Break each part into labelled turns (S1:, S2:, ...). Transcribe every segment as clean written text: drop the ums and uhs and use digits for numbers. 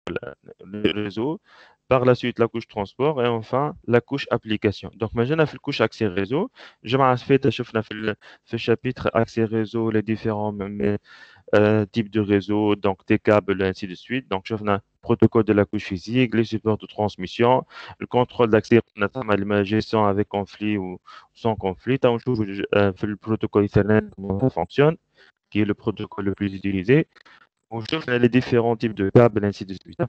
S1: le réseau, par la suite la couche transport et enfin la couche application. Donc maintenant, في الكouche accès réseau, جماعة فاتت شفنا في الchapitre accès réseau les différents types de réseau, donc des câbles, ainsi de suite. Donc, شفنا protocole de la couche physique, les supports de transmission, le contrôle d'accès, notamment la gestion avec conflit ou sans conflit. On trouve le protocole Ethernet, comment ça fonctionne, qui est le protocole le plus utilisé. On trouve les différents types de câbles, ainsi de suite.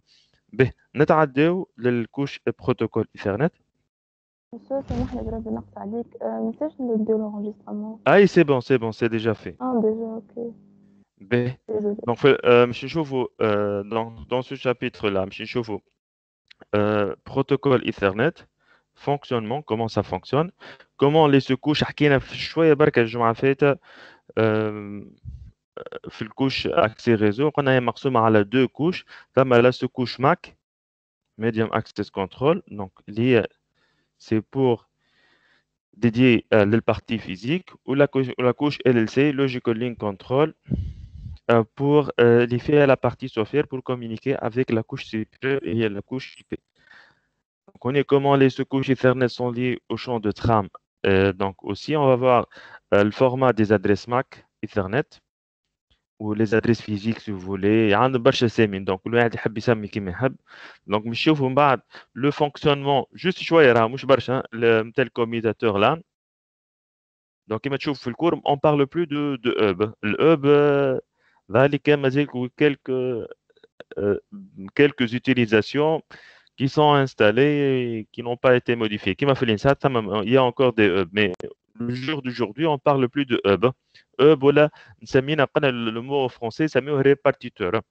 S1: Ben, نتعداو للكوش protocole Ethernet.
S2: Monsieur, سامحني بربي نقطع عليك منساش نديرو l'enregistrement.
S1: Ah, c'est bon, c'est déjà fait.
S2: Ah déjà, ok.
S1: Ben,
S2: Désolée.
S1: donc, monsieur Chauveau, dans ce chapitre-là, monsieur Chauveau, protocole Ethernet, fonctionnement, comment ça fonctionne, comment les secouches حكينا في شوية برك الجمعة فاتت في الكوش accès réseau قلنا هي مقسومة على deux couches ثم la secouche MAC medium access control donc اللي هي c'est pour dédié للpartie physique ou la couche LLC logical link control pour les faire la partie software pour communiquer avec la couche supérieure et la couche IP. On connaît comment les sous-couches Ethernet sont liées au champ de trame. Donc aussi, on va voir le format des adresses MAC Ethernet ou les adresses physiques si vous voulez. عندنا برشا سامين donc كل واحد يحب يسمي كيما يحب. Donc نشوفوا من بعد le fonctionnement juste شوية راه مش برشا نتاع الكوميتاتور LAN. Donc كيما تشوف في الكور on parle plus de hub. Le hub ذلك مازال quelques utilisations qui sont installés et qui n'ont pas été modifiés. Qui m'a fait l'INSAT, il y a encore des hubs, mais le jour d'aujourd'hui, on ne parle plus de hub. Hub, voilà, le mot en français, ça met répartiteur.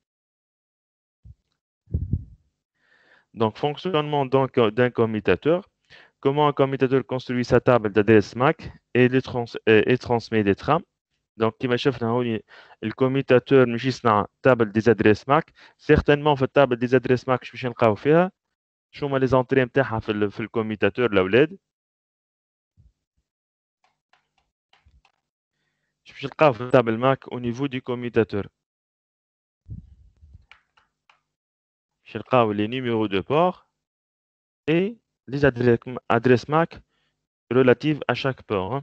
S1: Donc, fonctionnement d'un commutateur. Comment un commutateur construit sa table d'adresse MAC et transmet des trames. Donc, كما شفنا هوني الكوميتاتور مش يصنع table des adresses MAC. Certainement, في التابل des adresses MAC مش باش نلقاو فيها. شو هما لي زونطري نتاعها في الكوميتاتور الاولاد باش نلقاو في التابل ماك او نيفو دي كوميتاتور باش نلقاو لي نيميرو دو بور اي لي adresses MAC relatives à chaque port.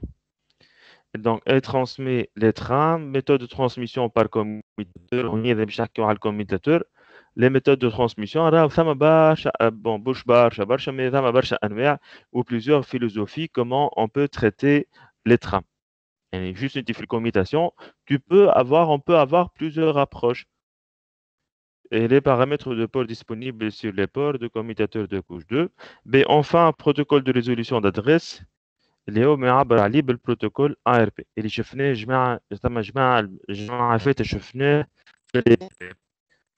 S1: Donc, elle transmet les trames, méthode de transmission par commutateur. On y est باش نحكيو على الكوميتاتور. Les méthodes de transmission, راه ثما برشا bon مش برشا mais ثما برشا انواع ou plusieurs philosophies comment on peut traiter les trames. Et juste une difficile commutation, on peut avoir plusieurs approches. Et les paramètres de port disponibles sur les ports de commutateur de couche 2. Mais enfin, protocole de résolution d'adresse. اللي هو معبر عليه بالبروتوكول ARP اللي شفناه جماعة فاتت شفناه في ال IP.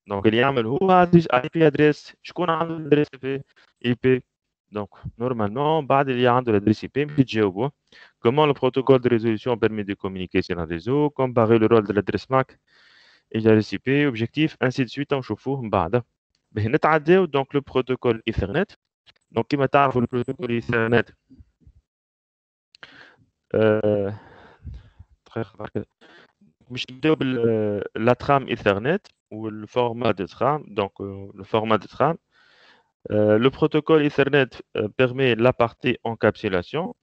S1: دونك اللي يعمل هو اي بي ادريس شكون عنده الادريس اي بي donc normalement بعد اللي عنده l'adresse IP مش تجاوبه. Comment le protocole de résolution permet de communiquer sur un réseau, comparer le rôle de l'adresse MAC et l'adresse IP, objectif, ainsi de suite. نشوفوه من بعد. باهي نتعداو donc le protocole Ethernet. Donc كما تعرفوا le protocole Ethernet باش نبداو la trame Ethernet ou le format de trame. Donc le format de trame. Le protocole Ethernet permet la partie encapsulation.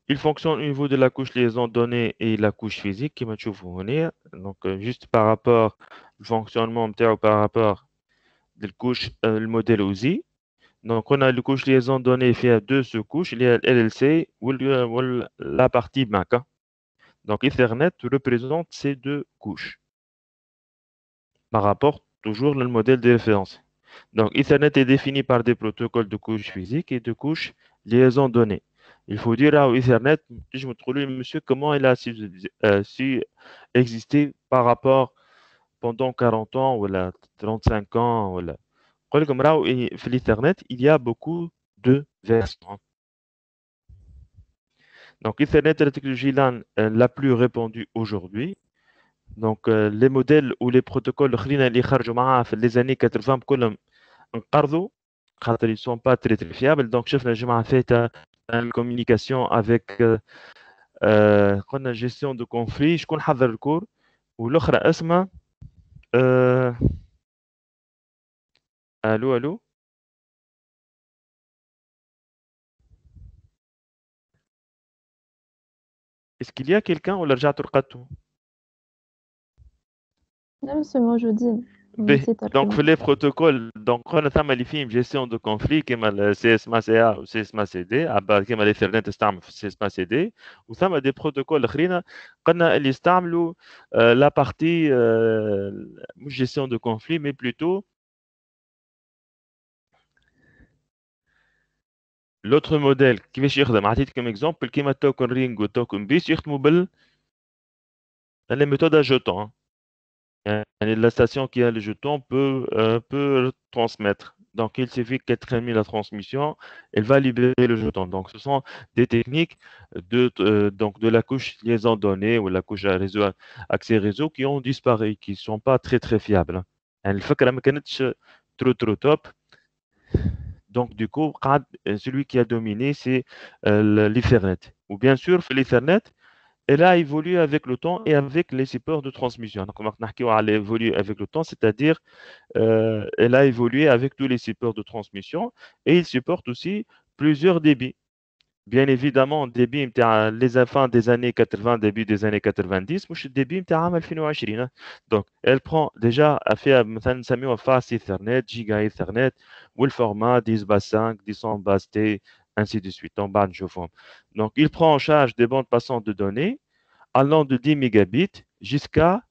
S1: Il fonctionne au niveau de la couche liaison donnée et la couche physique qui m'a venir. Donc, juste par rapport au fonctionnement par rapport de couche, le modèle OSI. Donc, on a la couche liaison donnée fait deux sous-couches, il y a LLC ou la partie MAC. Donc, Ethernet représente ces deux couches par rapport toujours le modèle de référence. Donc, Ethernet est défini par des protocoles de couche physique et de couche liaison donnée. Il faut dire à Ethernet, je me trouve, monsieur, comment il a su exister par rapport pendant 40 ans ou 35 ans. Ou comme l'Ethernet, il y a beaucoup de versions. Donc, Ethernet est la technologie LAN la plus répandue aujourd'hui. Donc, les modèles ou les protocoles اللي خرجوا معاه في les années 80 كلهم انقرضوا خاطر ils sont pas très très fiables. Donc شفنا الجمعة فاتت une communication avec قلنا gestion de conflit شكون حضر الكور والاخرى اسمها Euh, Allô, allô? Est-ce qu'il y a quelqu'un ou رجعتوا رقدتوا؟
S2: لا بس موجودين
S1: به
S2: نسيت
S1: دونك في
S2: أرقمهم.
S1: لي بروتوكول دونك قلنا ثم اللي فيهم جيستيون دو كونفلي كيما السي اس ما سي ا وسي اس ما سي دي عبارة كيما الايثرنت تستعمل في السي اس ما سي دي وثم دي بروتوكول اخرين قلنا اللي يستعملوا لا بارتي مش جيستيون دو كونفلي مي بلوتو لوتر موديل كيفاش يخدم عطيتكم اكزومبل كيما التوكن رينج والتوكن بيس يخدموا بال les méthodes à jetons. La station qui a le jeton peut transmettre. Donc, il suffit qu'elle termine la transmission, elle va libérer le jeton. Donc, ce sont des techniques donc de la couche liaison donnée ou la couche à réseau, accès réseau qui ont disparu, qui ne sont pas très très fiables. Elle fait que la mécanique trop top. Donc, du coup, celui qui a dominé, c'est l'Ethernet. Ou bien sûr, l'Ethernet, elle a évolué avec le temps et avec les supports de transmission. Donc, on va évoluer avec le temps, c'est-à-dire elle a évolué avec tous les supports de transmission et il supporte aussi plusieurs débits. Bien évidemment, débit les fins des années 80, début des années 90, مش الدébit نتاع عام 2020. Donc, elle prend déjà فيها مثلا نسميوها fast Ethernet, giga Ethernet والformat 10 base 5, 10 en base T, ainsi de suite. En bas, نشوفهم. Donc, il prend en charge des bandes passantes de données allant de 10 mégabits jusqu'à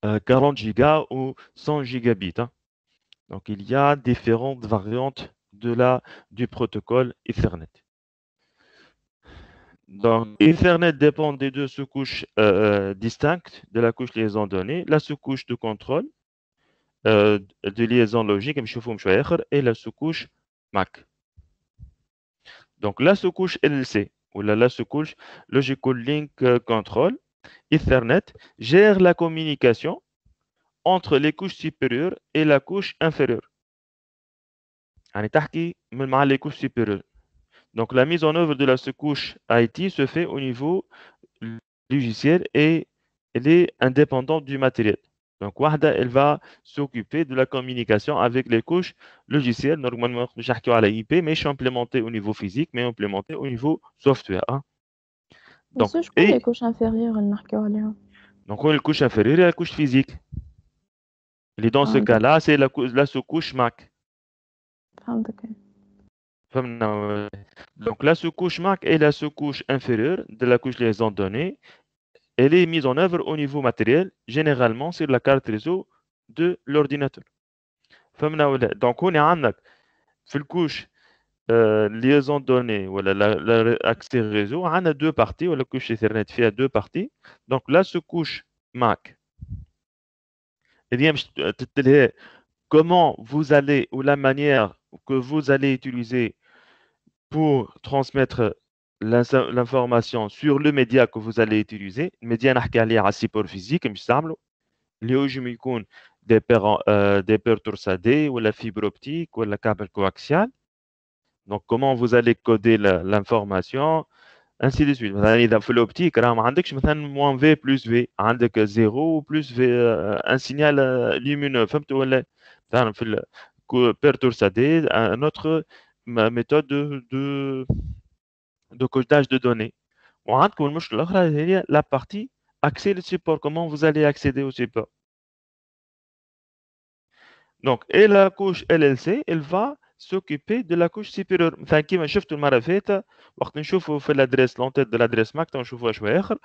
S1: 40 gigas ou 100 gigabits. Hein. Donc, il y a différentes variantes du protocole Ethernet. Donc, Ethernet dépend des deux sous-couches distinctes de la couche liaison donnée, la sous-couche de contrôle de liaison logique, et la sous-couche MAC. Donc, la sous-couche LLC, ou la sous-couche Logical Link Control, Ethernet, gère la communication entre les couches supérieures et la couche inférieure. يعني تحكي مع les couches supérieures. Donc la mise en œuvre de la sous-couche IT se fait au niveau logiciel et elle est indépendante du matériel. Donc Wahda, elle va s'occuper de la communication avec les couches logicielles. Normalement, je vais à la IP, mais je suis implémenté au niveau physique, mais implémenté au niveau software. Hein. Donc,
S2: بس شكون لي كوش انفيريور اللي نحكيو عليهم؟
S1: donc la couche inférieure et la couche physique. Et dans ce
S2: داك
S1: cas-là, c'est la sous-couche MAC.
S2: فهمتك.
S1: فهمنا. Donc la sous-couche MAC est la sous-couche inférieure de la couche liaison donnée. Elle est mise en œuvre au niveau matériel, généralement sur la carte réseau de l'ordinateur. فهمنا ولا؟ Donc on est عندك في الكوش liaison donnée ou l'accès réseau, on a deux parties ou la couche Ethernet fait deux parties. Donc la sous-couche MAC, eh bien, comment vous allez ou la manière que vous allez utiliser pour transmettre l'information sur le média que vous allez utiliser. Le média نحكي عليه على support physique مش تعملوا اللي هو ينجم يكون des paires torsadées ou la fibre optique ou la câble coaxial. Donc comment vous allez coder l'information ainsi de suite. مثلا إذا في الأوبتيك راه ما عندكش مثلا moins V plus V عندك 0 plus V un signal lumineux فهمت ولا مثلا في paire torsadée un autre méthode de codage de données. وعندكم المشكلة الأخرى هي la partie accès le support. Comment vous allez accéder au support. Donc, et la couche LLC, elle va s'occuper de la couche supérieure. مثلا كيما شفتوا المرة اللي فاتت وقت نشوفوا في l'adresse l'entête de l'adresse MAC نشوفوها شوية آخر.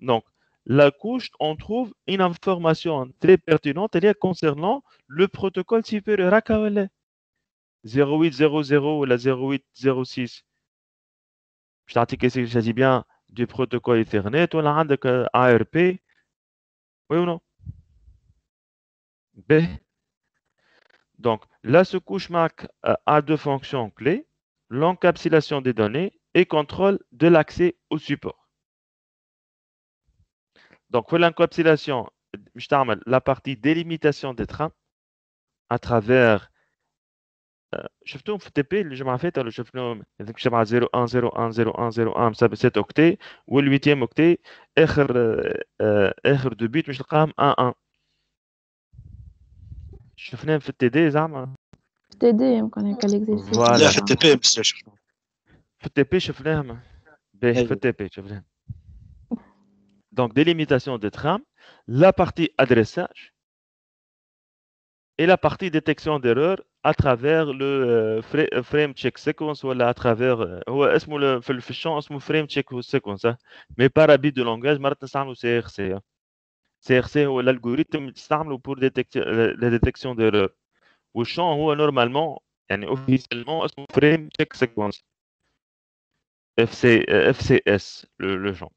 S1: Donc, la couche, on trouve une information très pertinente concernant le protocole supérieur. هكا ولا 0800 ولا 0806 باش تعطيك il s'agit bien du protocole Ethernet ولا عندك ARP. Oui ou non? B. Donc, la sous-couche MAC a deux fonctions clés, l'encapsulation des données et contrôle de l'accès au support. Donc, pour l'encapsulation, je t'amène la partie délimitation des trains à travers شفتهم في التي بي اللي جمعة فاتت ولا شفناهم هذاك جمعة 01010101 بسبب 7 اوكتي والويتيام اوكتي اخر دو بيت مش نلقاهم 11 شفناهم في التي دي زعما.
S2: TD يمكن هيك l'exercice
S1: فوالا
S3: لا في
S2: بتاعه.
S3: التي بي بس
S1: في التي بي شفناهم. باهي في
S3: ايوه
S1: التي بي شفناهم. Donc délimitation des trames, la partie adressage et la partie détection d'erreur à travers le frame check sequence ou à travers هو اسمه في الشون اسمه frame check sequence mais par habit de langage مرات نستعملوا CRC. CRC هو l'algorithme اللي تستعمله pour la détection d'erreur. والشون هو normalement يعني officiellement اسمه frame check sequence FCS le genre.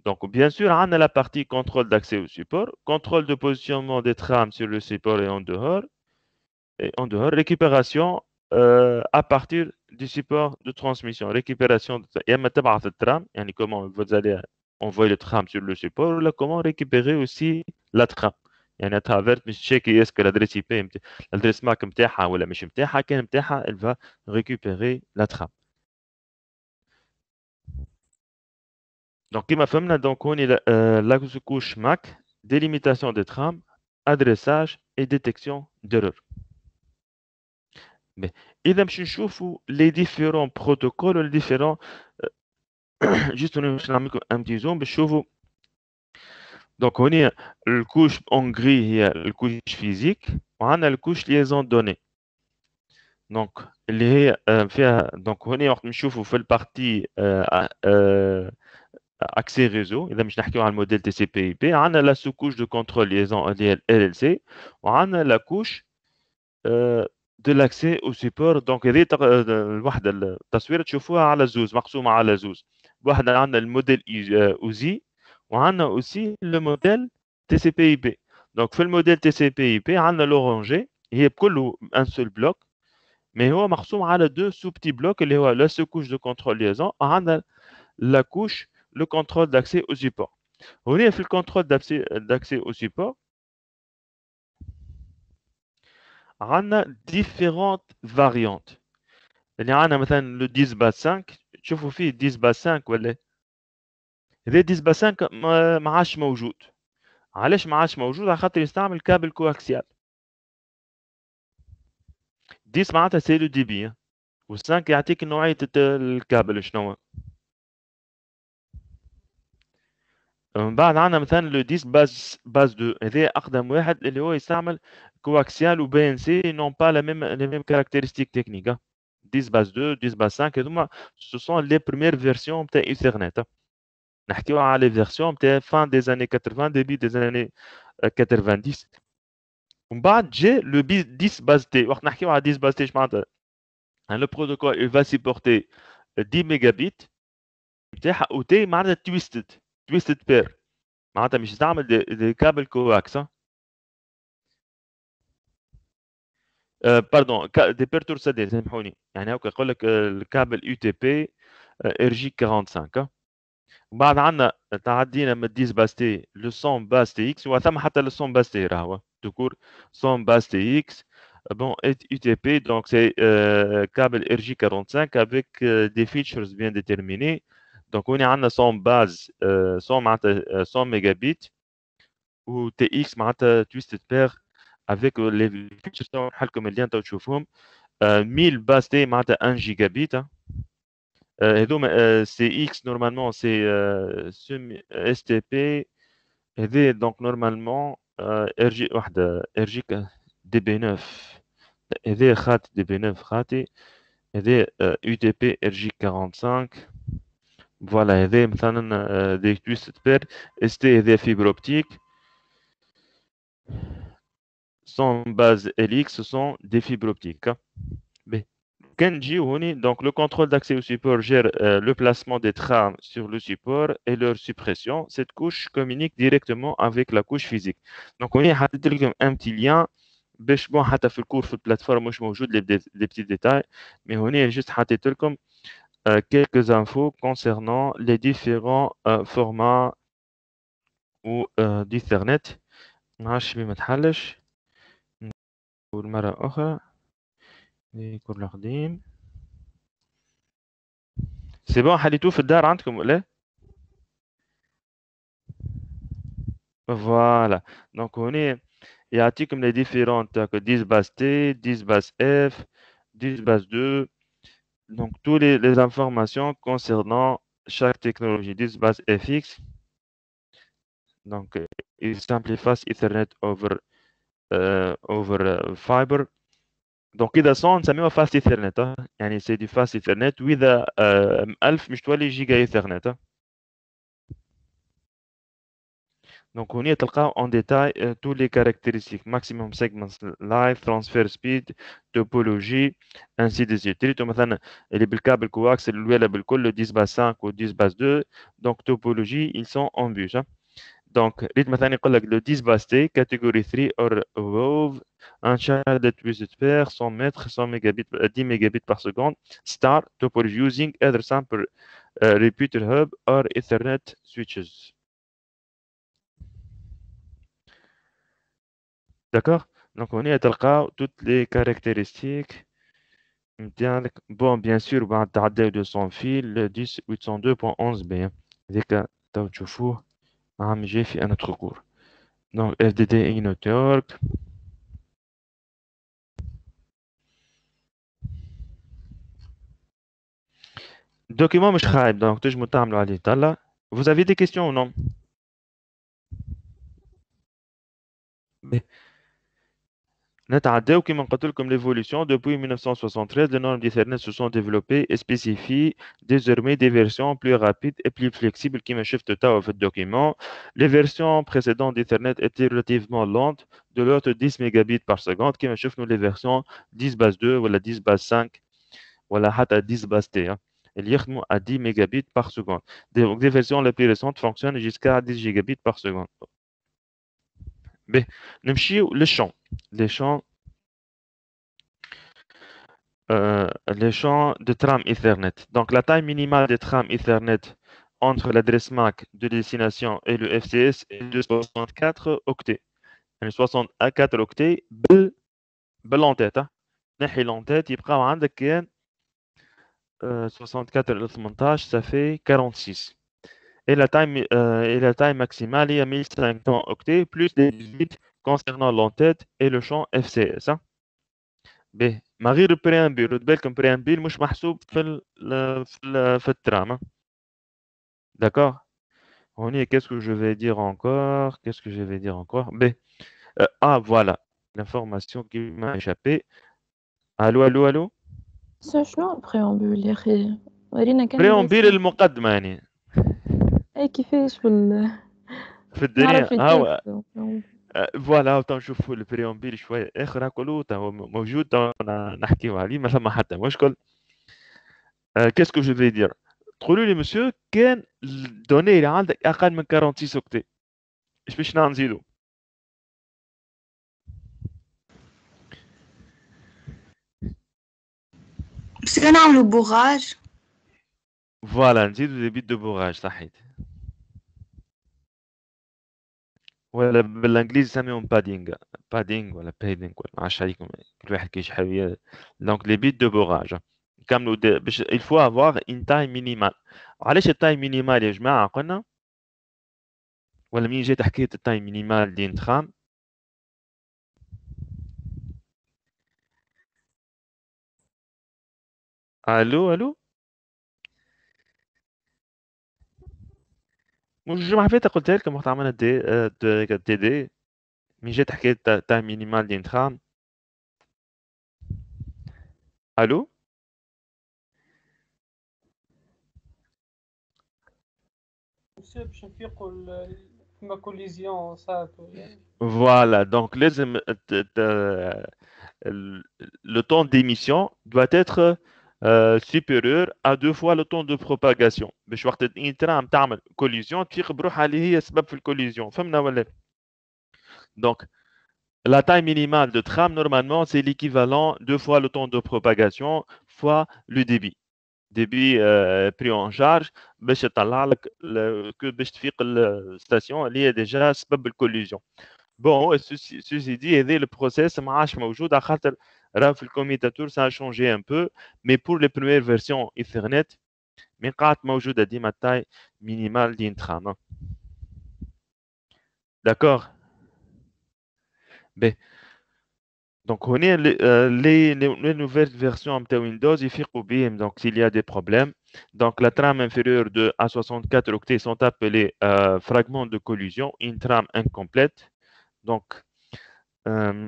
S1: Donc, bien sûr, on a la partie contrôle d'accès au support, contrôle de positionnement des trames sur le support et en dehors, récupération à partir du support de transmission, récupération de tram, comment vous allez envoyer le tram sur le support, ou là, comment récupérer aussi la trame. يعني à travers checker est-ce que l'adresse IP l'adresse MAC متاعها ولا مش متاعها كان متاعها elle va récupérer la trame. Donc, كما فهمنا donc هوني la couche MAC, délimitation des trames, adressage et détection d'erreur. Mais إذا باش نشوفوا les différents protocoles ou les différents juste باش نعمل لكم un petit zoom باش تشوفوا. Donc هوني الكوش en gris هي الكوش فيزيك وعندنا الكوش liaison donnée. Donc اللي هي فيها donc هوني وقت نشوفوا في البارتي accès réseau. اذا مش نحكيو على الموديل تي سي بي اي بي عندنا لا سو كوش دو كونترول ليزون اللي هي ال ال سي وعندنا لا كوش دو لاكسي او سيبور. دونك هذه الوحده التصويره تشوفوها على زوز مقسومه على زوز. واحده عندنا الموديل اوزي وعندنا اوسي لو موديل تي سي بي اي بي. دونك في الموديل تي سي بي اي بي عندنا لورانجي هي بكله ان سول بلوك مي هو مقسوم على دو سو بتي بلوك اللي هو لا سو كوش دو كونترول ليزون عندنا la couche, le contrôle d'accès au support. On est fait le contrôle d'accès au support. On a différentes variantes. Il y a le 10 bas 5. Je vous fais 10 bas 5 ولا هذا 10 bas 5 ما عادش موجود. علاش ما عادش موجود؟ على خاطر يستعمل كابل كواكسيال. 10 معناتها سي لو دي بي و5 يعطيك نوعية الكابل شنو. من بعد عندنا مثلا لو 10 باز 2 هذا اقدم واحد اللي هو يستعمل كواكسيال وبي ان سي نون با لي ميم كاركتيرستيك تكنيك. 10 باز 2 10 باز 5 هذوما سو سون لي بريمير فيرسيون تاع ايثرنت. نحكيو على لي فيرسيون تاع فان دي زاني 80 ديبي دي زاني 90. ومن بعد جا لو 10 باز تي. وقت نحكيو على 10 باز تي اش معناتها لو بروتوكول il va supporter 10 ميجابيت نتاعها او تي معناتها تويستد بير معناتها مش يستعمل دي كابل كواكس. باردون دي بير تورسيدي سامحوني يعني هاكا يقول لك الكابل يو تي بي ار جي 45. وبعد عندنا تعدينا من 10 باس تي لو 100 باس تي اكس وثم حتى لو 100 باس تي راهو تكور 100 باس تي اكس. Bon, UTP, donc c'est câble RJ45 avec des features bien déterminés. Donc on a 100 bases, 100 mégabits ou TX معناتها twisted pair avec les features بحالكم اللي انتم تشوفوهم. 1000 باس تي معناتها 1 جيجابيت. هذوما سي اكس نورمالمون سي اس تي بي. هذا دونك نورمالمون ار جي واحده ار جي دي بي 9. هذا خاطي دي بي 9 خاطي. هذا يو تي بي ار جي 45. فوالا هذا مثلا دي تويستد بير اس تي هذا فيبر اوبتيك. Sans base LX, ce sont des fibres optiques. Kenji Honi, donc le contrôle d'accès au support gère le placement des trames sur le support et leur suppression. Cette couche communique directement avec la couche physique. Donc on y a un petit lien. Bon, حتى في الكور في البلاتفورم مش موجود les petits détails, mais on y a juste quelques infos concernant les différents formats ou d'Ethernet. معرفش بيه ما تحلش. نقول مرة أخرى يكون القديم. سي بون حليتوه في الدار عندكم ولا؟ فوالا دونك هوني يعطيكم les différentes 10 base T, 10 base F, 10 base 2. Donc, toutes les informations concernant chaque technologie. 10 base FX. Donc, il simplifie Ethernet over fiber. Donc إذا صون نسميوها fast Ethernet. يعني c'est du fast Ethernet وإذا 1000 مش تولي جيجا Ethernet. Donc هنا تلقاو en détail tous les caractéristiques maximum segments live transfer speed topologie ainsi de suite. تريتو مثلا اللي بالكابل كواكس الأولى بالكل 10 باس 5 و 10 باس 2. Donc topologie ils sont en bus. Donc ريت مثلا يقول لك le 10 باس T catégorie 3 or above un channel de plus de pair 100 mètres 100 mégabits 10 mégabits par seconde star topology using either sample repeater hub or Ethernet switches. D'accord. Donc on y a toutes les caractéristiques. Bon, bien sûr, بعد تعدي 200 fils, le 10 802.11b. هذيك تو تشوفوه عم جاي في un autre cours. Donc FDDI network. Document مش خايب donc تنجموا تعملوا عليه طلع. Vous avez des questions ou non? نتعداو كما قلت لكم l'évolution depuis 1973 les normes d'Ethernet se sont développées et spécifient désormais des versions plus rapides et plus flexibles كما شفتوا توا في الدوكيمون. Les versions précédentes d'Ethernet étaient relativement lentes de l'ordre de 10 mégabits par seconde كما شفنا les versions 10 base 2 ولا 10 base 5 ولا حتى 10 base T اللي يخدموا à 10 mégabits par seconde. Donc des versions les plus récentes fonctionnent jusqu'à 10 gigabits par seconde. نمشيو للشون. Les champs les champs de trame Ethernet. Donc, la taille minimale des trames Ethernet entre l'adresse MAC de destination et le FCS est de 64 octets. يعني 64 octets باللونتات. نحي لونتات يبقى عندك كان 64 إلى 18 ça fait 46. Et la taille maximale est 1500 octets plus les 18 concernant l'entête et le champ FCS. باهي ما غير البريامبيل رد بالكم بريامبيل مش محسوب في الترام. D'accord. On y est, qu'est-ce que je vais dire encore? Qu'est-ce que je vais dire encore? Ah, voilà. L'information qui m'a échappé. Allô, allô, allô?
S2: شنو البريامبول يا أخي؟ ورينا كان
S1: بريامبيل
S2: الرسمة.
S1: المقدمة يعني
S2: أي كيفاش
S1: في الدنيا.
S2: نعرف التكست.
S1: فوالا تنشوفوا البريامبيل شوية آخر هاكلو موجود نحكيو عليه ما ثم حتى مشكل. Qu'est-ce que je vais dire? تقولوا لي مسيو كان الدوني اللي عندك أقل من 46 أوكتي إيش باش نزيدو؟
S3: بس نعملوا بوغاج.
S1: فوالا نزيدو دي بيت دو بوغاج صحيت. ولا بالانجليزي يسميهم بادينغ ولا بيدينغ ولا ما عرفتش عليكم كل واحد كيش حاول. دونك لي بيت دو بوغاج نكملوا باش il faut avoir une taille minimale. علاش التاي مينيمال يا جماعه قلنا؟ ولا مين جات حكايه التاي مينيمال دي نتخام؟ الو الو مش الجمعه اللي فاتت قلت لكم وقت عملنا دي دي مين جات حكايه تاي مينيمال دي نتخام؟ الو
S4: باش نفيقوا فما كوليزيون صارت يعني.
S1: فوالا دونك لازم le temps d'émission doit être supérieur à 2 fois le temps de propagation. باش وقت الانترا تعمل collision تفيق بروحها اللي هي سبب في الكوليزيون. فهمنا ولا؟ Donc la taille minimale de trame normalement c'est l'équivalent 2 fois le temps de propagation fois le débit. Débit pris en charge باش يطلع لك باش تفيق الستاسيون اللي هي ديجا سبب الكوليزيون. Bon, ceci dit, aider le process marche موجود على خاطر راه في الكوميتاتور ça a changé un peu, mais pour les premières versions Ethernet من قاعدة موجودة ديما التاي مينيمال دي نتخام. D'accord. B. Donc, on est les nouvelles versions de Windows, il fait bien. Donc, s'il y a des problèmes, donc la trame inférieure de A64 octets sont appelés fragments de collision, une trame incomplète. Donc,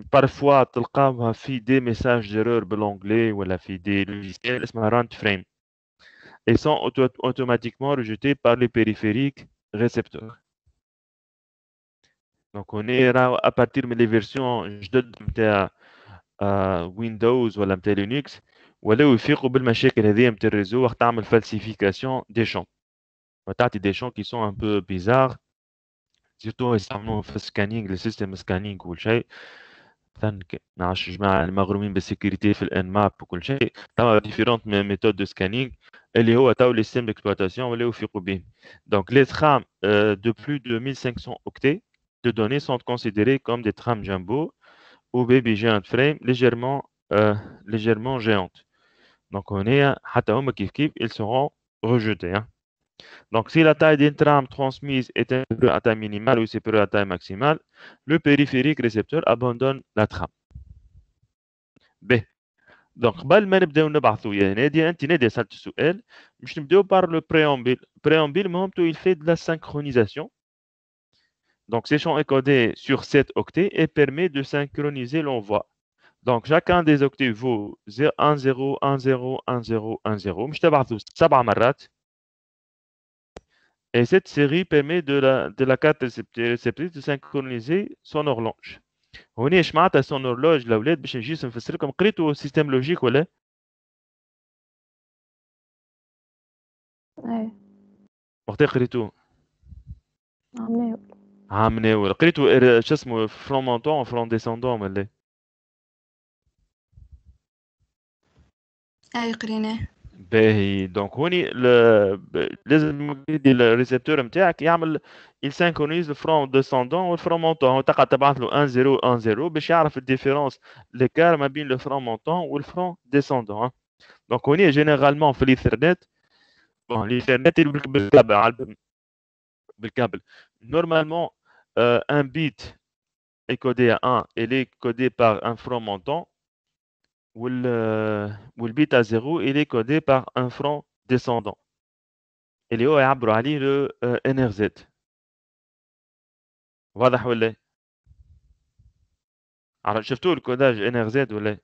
S1: parfois, تلقاوها في des messages d'erreur بالanglais ou في des logiciels اسمها run frame et sont automatiquement rejetés par les périphériques récepteurs. Donc, on est à partir des versions جدد نتاع ويندوز ولا نتاع لينكس ولاو يفيقوا بالمشاكل هذه نتاع الريزو وقت تعمل falsification des champs وتعطي des champs qui sont un peu bizarres surtout يستعملوهم في السكانينج السيستم سكانينج وكل شيء مثلا نعرفش جماعة المغرومين بالسيكوريتي في الان ماب وكل شيء توا ديفيرونت ميثود دو سكانينج اللي هو توا لي سيستم ديكسبلويتاسيون ولاو يفيقوا بهم donc les trames de plus de 1500 octets de données sont considérées comme des trames jumbo ou baby giant frame légèrement géantes. Donc, on est حتى هما كيف كيف ils seront rejetés. Hein. Donc, si la taille d'une trame transmise est inférieure à taille minimale ou supérieure à taille maximale, le périphérique récepteur abandonne la trame. B. Donc, قبل ما نبداو نبعثوا يا نادي انت نادي سالت السؤال باش نبداو par le préambule. Préambule مهمته il fait de la synchronisation. Donc, ces champs encodés sur 7 octets et permet de synchroniser l'envoi. Donc, chacun des octets vaut 1 0 1 0 1 0 1 0 مش تبعثوا 7 مرات. Et cette série permet de la carte réceptrice de synchroniser son horloge. هوني ايش معناتها son horloge الاولاد باش نجي نفسر لكم قريتوا سيستم لوجيك ولا؟
S2: ايه
S1: وقت قريتوه؟
S2: عمليه.
S1: عامناول قريتوا شو اسمه فرون مونتون فرون ديسوندون ولا؟
S3: أي قريناه.
S1: باهي دونك هوني لازم الريسبتور نتاعك يعمل يسانكرونيز الفرون ديسوندون والفرون مونتون وتقعد تبعث له 1 0 1 0 باش يعرف الديفيرونس ليكار ما بين الفرون مونتون والفرون ديسوندون. دونك هوني جينيرالمون في الايثرنت بون الايثرنت بالكابل نورمالمون ان بيت est codé à 1 il est codé par un front montant والبيت à 0 il est codé par un front descendant اللي هو يعبروا عليه le NRZ. واضح ولا؟ شفتوا الكوداج NRZ ولا؟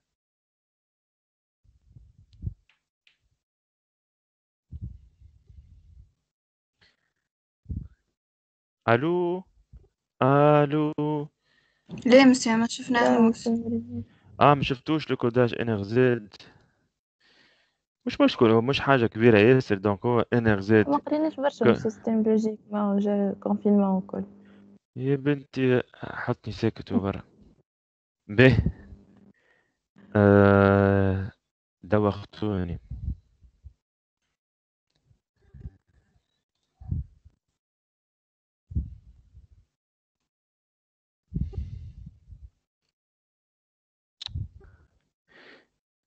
S1: الو الو
S3: لا مسيا ما
S2: لا
S3: شفناهوش.
S1: ما شفتوش الكوداج NRZ مش مشكل هو مش حاجة كبيرة ياسر دونك هو NRZ
S2: ما قريناش برشا من السيستم لوجيك ما جا كونفينمون وكل.
S1: يا بنتي حطني ساكت وبرا به دوختوني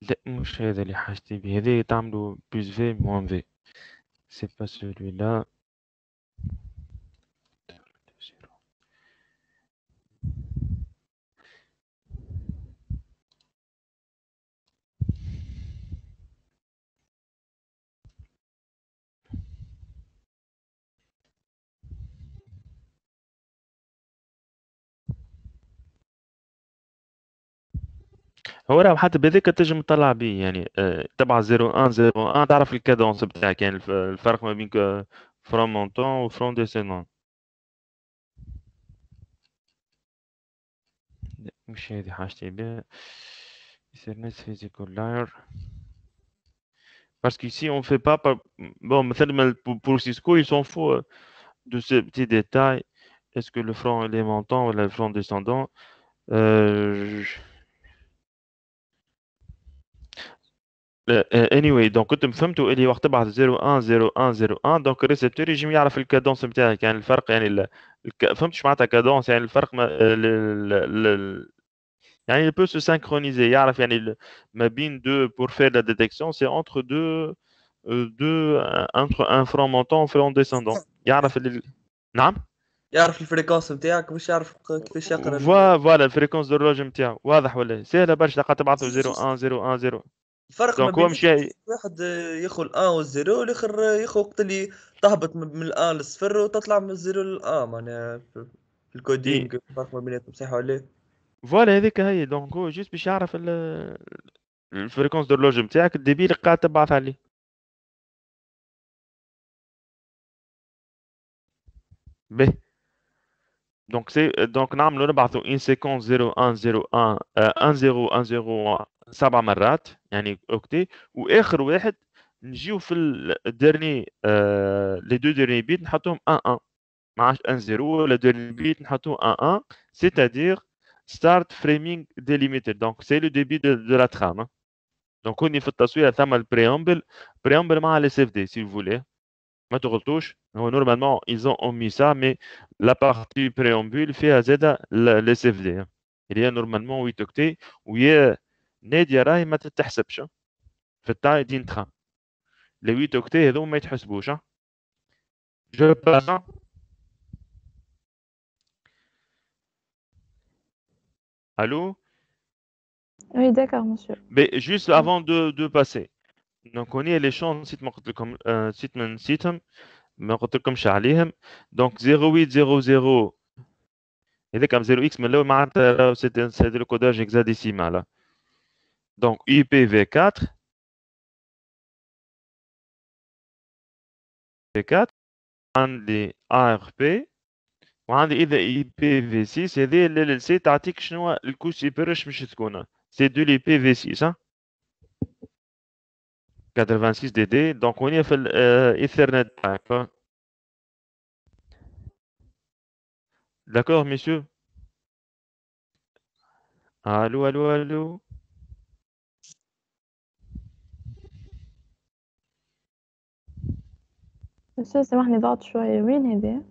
S1: لا مش هذا اللي حاجتي به هذا تعملوا بلس في موان في سي با سولوي لا هو راه حتى بهذاك تنجم تطلع بيه يعني تبع 01 01 تعرف الكادونس بتاعك يعني الفرق ما بين فرون مونتون وفرون ديسينون. مش هذه حاجتي بها Ethernet physical layer parce qu'ici on fait pas bon مثلا pour Cisco ils s'en foutent de ces petits détails est-ce que le front il est montant ou le front descendant anyway donc كنت فهمتوا اللي وقت تبعث 01 01 01 donc الريسبتور يجي يعرف الكادونس نتاعك يعني الفرق يعني فهمت شو معناتها كادونس يعني الفرق يعني il peut se synchroniser يعرف يعني ما بين deux pour faire la détection c'est entre deux entre un front montant et un front descendant يعرف نعم
S5: يعرف الفريكونس نتاعك باش يعرف كيفاش يقرا
S1: فوالا الفريكونس دو نتاعو واضح ولا سهله برشا تلقى تبعثوا 0 1 0 1 0
S5: الفرق ما
S1: دونك هو
S5: بين
S1: مشى
S5: واحد ياخذ الان والزيرو والاخر ياخذ وقت اللي تهبط من الان للصفر وتطلع من الزيرو للان معناها في الكودينغ الفرق ما بيناتهم صحيح ولا لا؟
S1: فوالا هذيك هي دونك هو جوست باش يعرف الفريكونس دو نتاعك الديبي اللي قاعد تبعث عليه به دونك نعملوا نبعثوا ان سيكونس 0 1 0 1 1 0 1 0 7 مرات يعني اوكتي واخر واحد نجيو في الدرني لي دو ديرني بيت نحطوهم 1 1 ما عادش 1 0 ولا ديرني بيت نحطوه 1 1 c'est-à-dire start framing delimited donc c'est le début de la trame donc هوني في التصوير ثم البريامبل مع les CFD si vous voulez ما تغلطوش هو normalement ils ont omis ça mais la partie préambule فيها زادة les CFD il y a normalement 8 octets ويا نادية راهي ما تتحسبش في التاي دين تران les 8 octets هذو ما يتحسبوش je passe allô
S2: Oui, d'accord, monsieur.
S1: mais juste avant de passer donc on y a les champs نسيت ما قلت لكم نسيتهم ما قلت لكمش عليهم donc 0800 هذاك 0x من الاول معناتها سي لو كوداج هكزاديسيمال donc IPv4 عندي ARP وعندي اذا IPv6 هذه اللي سي تعطيك شنو الكوش سيبرش مش تكون سي دو l'IPv6 86 DD donc on est في الايثرنت تايب d'accord messieurs allô allô allô
S2: monsieur سامحني ضغط شوية وين هذا؟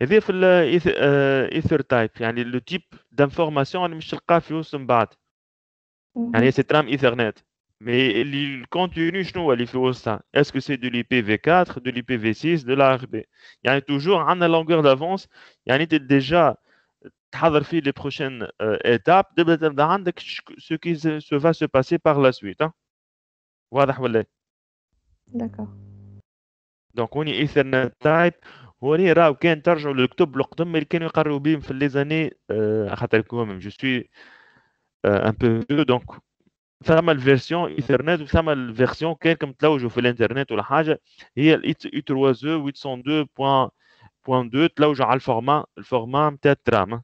S1: هذه في الايثر تايب يعني لو تيب دانفورماسيون اللي مش تلقاه في وسط من بعد يعني سي ترام ايثرنت مي اللي الكونتوني شنو هو اللي في وسطها اسكو سي دو لي بي في 4 دو لي بي في 6 دو لا ار بي يعني توجور عندنا لونغور دافونس يعني انت ديجا تحضر فيه لي بروشين ايتاب تبدا عندك سو كي سو فا سو باسي بار لا سويت واضح ولا
S2: D'accord.
S1: دونك هوني ايثرنت تايب هوني راهو كان ترجعوا للكتب القدم اللي كانوا يقروا بهم في لي زاني خاطر كوم جو سوي ان بو دونك ثم الفيرسيون ايثرنت وثم الفيرسيون كانكم تلوجوا في الانترنت ولا حاجه هي الاي 3 802.2 تلوجوا على الفورما نتاع الترام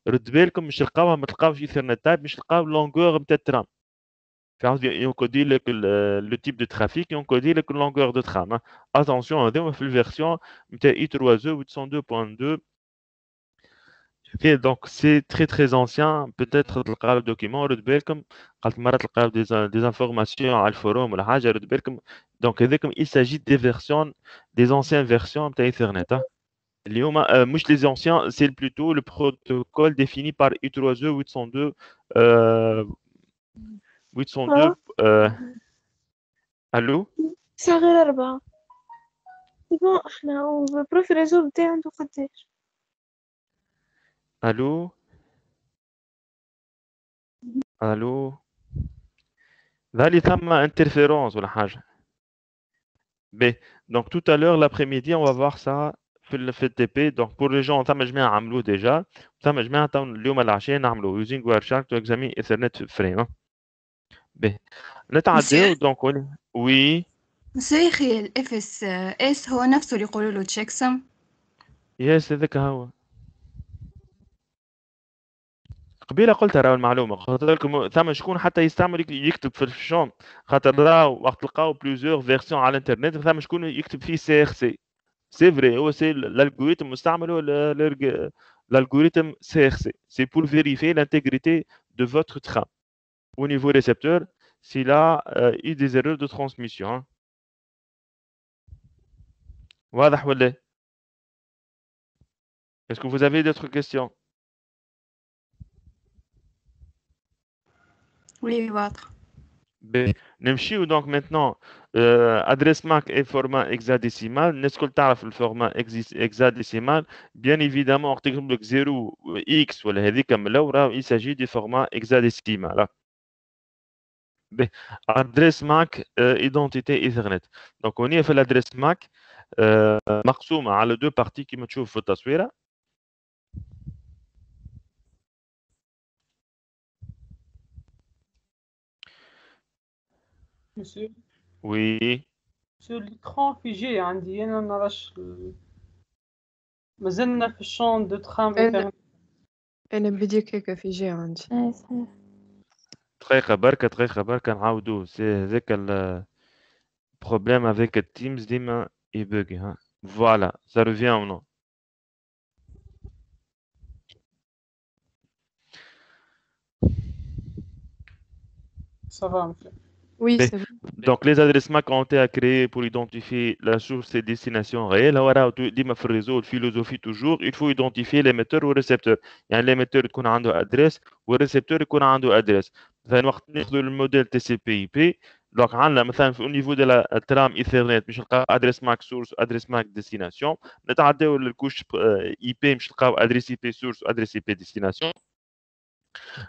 S1: رد بالكم مش تلقاوها ما تلقاوش ايثرنت تايب مش تلقاو لونغور نتاع الترام فعاود ينكودي لك لو تيب دو ترافيك ينكودي لك لونغور دو ترام اتونسيون هذوما في الفيرسيون نتاع اي 3 802.2 donc c'est très très ancien peut-être تلقاو الدوكيمون رد بالكم قالت مرات تلقاو des informations على الفوروم ولا حاجه رد بالكم donc هذاكم il s'agit des versions des anciennes versions نتاع ايثرنت اليوم مش les anciens c'est plutôt le protocole défini par I3E 802 802 allô
S6: ساعة غير 4 بون احنا وبروفي الريزو بتاعي عنده قداش
S1: allô allô ظهرلي ثم interférence ولا حاجه B. Donc tout à l'heure, l'après-midi, on va voir ça في الTP. Donc pour les gens, ثم جماعة عملوه déjà. ثم جماعة اليوم العشية نعملوه using Wireshark to examine Ethernet frame. B. نتعداو donc oui.
S3: مسيو يخي الاف اس اس هو نفسه اللي يقولوا له تشيك سم.
S1: يس هذاك هو. قبيله قلت راهو المعلومه خاطر لكم ثم شكون حتى يستعمل يكتب في الشوم خاطر راهو وقت لقاو بليزيور فيرسيون على الانترنت ثم شكون يكتب فيه سي ار سي سي فري هو سي الالغوريثم مستعمل هو l'algorithme CRC. C'est pour vérifier l'intégrité de votre trame. Au niveau récepteur, s'il a eu des erreurs de transmission. واضح ولا Est-ce que vous avez d'autres questions
S3: وي واضح.
S1: نمشيو دونك maintenant adresse MAC et format hexadécimal. الناس الكل تعرف الفورما hexadécimal. Bien évidemment وقت يكتب لك 0 x ولا هذيك من الاول راه il s'agit du format hexadécimal. adresse MAC identité Ethernet. donc هنا في الادريس MAC مقسومه على دو بارتي كما تشوف في التصويره.
S4: مسيو
S1: وي
S4: مسيو الإكران فيجي عندي أنا نراش مازلنا في الشون دو ترام إيثرنت.
S7: أنا بديك هيك في جي عندي.
S2: أي صحيح.
S1: دقيقه بركه نعاودوه. سي هذاك البروبليم افيك التيمز ديما يبوغي. ها فوالا ça revient au nom.
S4: Ça va مسيو.
S7: Oui,
S1: Mais-
S7: c'est bon.
S1: Donc, les adresses MAC ont été créées pour identifier la source et destination réelle. Alors, ديما في الريزو الفيلوزوفي toujours il faut identifier l'émetteur والريسبتور. يعني l'émetteur يكون عنده adresse والريسبتور يكون عنده adresse. مثلا وقت ناخذ الموديل TCP/IP donc عندنا مثلا au niveau de la ترام ايثرنت باش نلقاو adresse MAC source adresse MAC destination. نتعداو للكوش IP باش نلقاو adresse IP source adresse IP destination.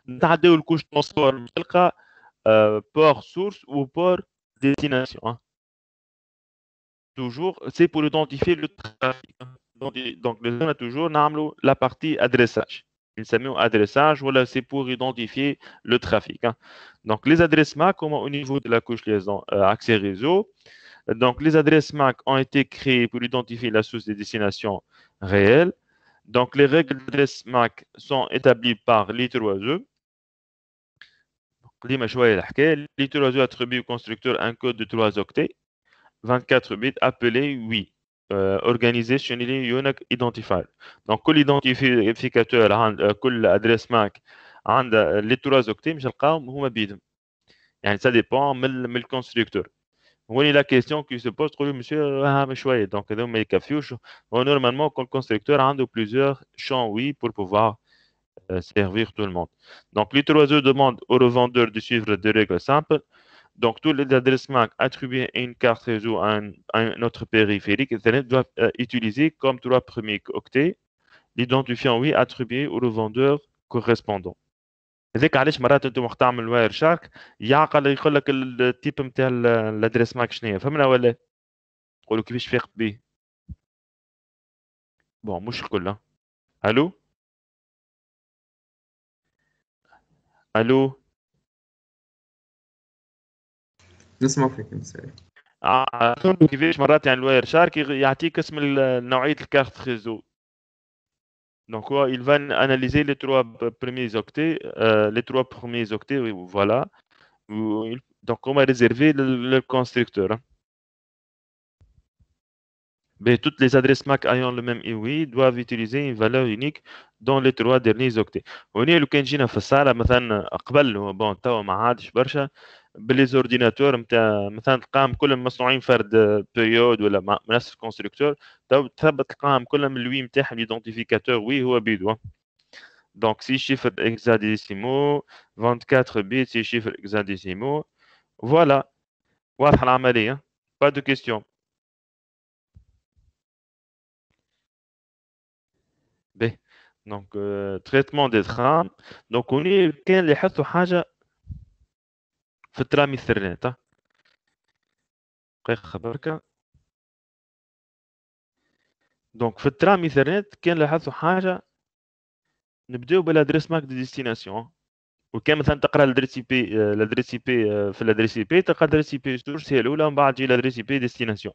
S1: نتعداو للكوش ترانسبور باش نلقى port source ou port destination. Hein. Toujours, c'est pour identifier le trafic. Donc on a toujours la partie adressage. Il s'appelle adressage, voilà, c'est pour identifier le trafic. Hein. Donc les adresses MAC, au niveau de la couche liaison accès réseau. Donc les adresses MAC ont été créées pour identifier la source des destinations réelles. Donc les règles d'adresse MAC sont établies par l'I3E. ديما شويه الحكايه. l'I3E attribue au constructeur un code de 3 octets 24 bits appelé oui organisé chez les unique identifier. donc كل identificateur عند كل adresse MAC عند les 3 octets مش نلقاهم هما بيدهم. يعني ça dépend من الكونستركتور. هوني لا كيستيون كي سو بوز تقول مسيو اهم شويه دونك هذوما ما يكفيوش. نورمالمون كل كونستركتور عنده plusieurs champs oui pour pouvoir servir tout le monde. Donc, l'I3E demande au revendeur de suivre des règles simples. Donc, tous les adresses MAC attribuées à une carte réseau à un autre périphérique Ethernet doivent utiliser comme 3 premiers octets l'identifiant oui attribué au revendeur correspondant. هذاك علاش مرات انت وقت تعمل واير شارك يعقل يقول لك التيب نتاع الادريس ماك شنو هي. فهمنا ولا تقولوا كيفاش فاقت به. بون مش الكل. الو الو
S8: نسمع فيك مساء.
S1: كيفاش مرات يعني الواير شارك يعطيك اسم نوعيه الكارت ريزو. Donc, il va analyser les 3 premiers octets, oui, voilà. Donc, on va réserver le constructeur. Hein. Mais toutes les adresses MAC ayant le même IOI doivent utiliser une valeur unique dans les 3 derniers octets. هنا لو كان جينا في الصالة مثلا قبل بون توا ما عادش برشا باللي اورديناتور نتاع مثلا تلقاهم كلهم مصنوعين فرد بيريود ولا نفس الكونستركتور تو تثبت تلقاهم كلهم الوي نتاعهم ليدونتيفيكاتور وي هو بيدو. دونك سي شيفر هكزاديسيمو 24 بيت سي شيفر هكزاديسيمو فوالا واضحة العملية. با دو كيستيون. باهي دونك تريتمون دي ترام. دونك هوني كان اللي يحثوا حاجة في الترام ايثرنت. دقيقة بركة. دونك في الترام ايثرنت كان لاحظوا حاجة نبداو بالادريس ماك دي ديستيناسيون. وكان مثلا تقرا الادريس اي بي في الادريس اي بي تلقى الادريس اي بي سورس هي الاولى ومن بعد تجي الادريس اي بي ديستيناسيون.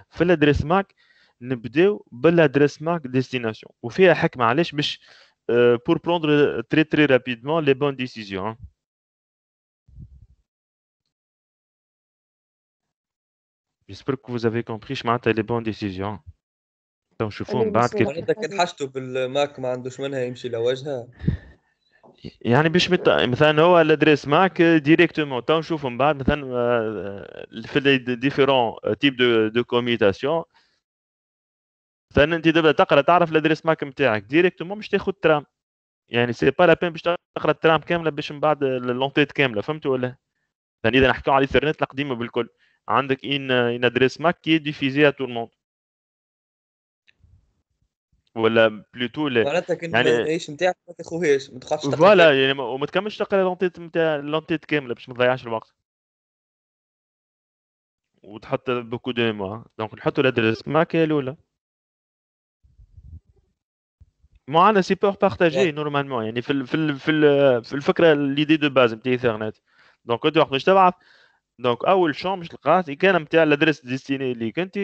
S1: في الادريس ماك نبداو بالادريس ماك ديستيناسيون وفيها حكمة علاش باش pour prendre très rapidement les bonnes décisions. J'espère que vous avez compris معناتها les bonnes décisions. نشوفوهم بعد كيف
S5: معناتها كان حاجته بالماك ما عندوش منها يمشي لوجهها.
S1: يعني باش مثلا هو الادريس ماك ديريكتومون تو نشوفوا من بعد مثلا في لي ديفيرون تيب دو كوميوتاسيون. مثلا انت تبدا تقرا تعرف الادريس ماك نتاعك ديريكتومون باش تاخذ ترام. يعني سي با لا بين باش تقرا الترام كامله باش من بعد لونتيت كامله. فهمتوا ولا يعني اذا نحكيو على الايثرنت القديمه بالكل عندك ان ادريس ماك كي ديفيزي ا تو الموند ولا بلوتو
S5: معناتها كان
S1: يعني
S5: الهيش نتاعك ما تاخوهاش ما تقعدش تقرا كامل.
S1: فوالا يعني وما تكملش تقرا لونتيت نتاع لونتيت كامله باش ما تضيعش الوقت وتحط بوكو دو ميموار دونك نحطوا الادريس ماك هي الاولى معنا سي بور بارتاجي نورمالمون يعني في الفكره ليدي دو باز نتاع ايثرنت دونك انت وقت باش تبعث دونك اول شون باش تلقاه كان نتاع الادريس ديستيني ليك انت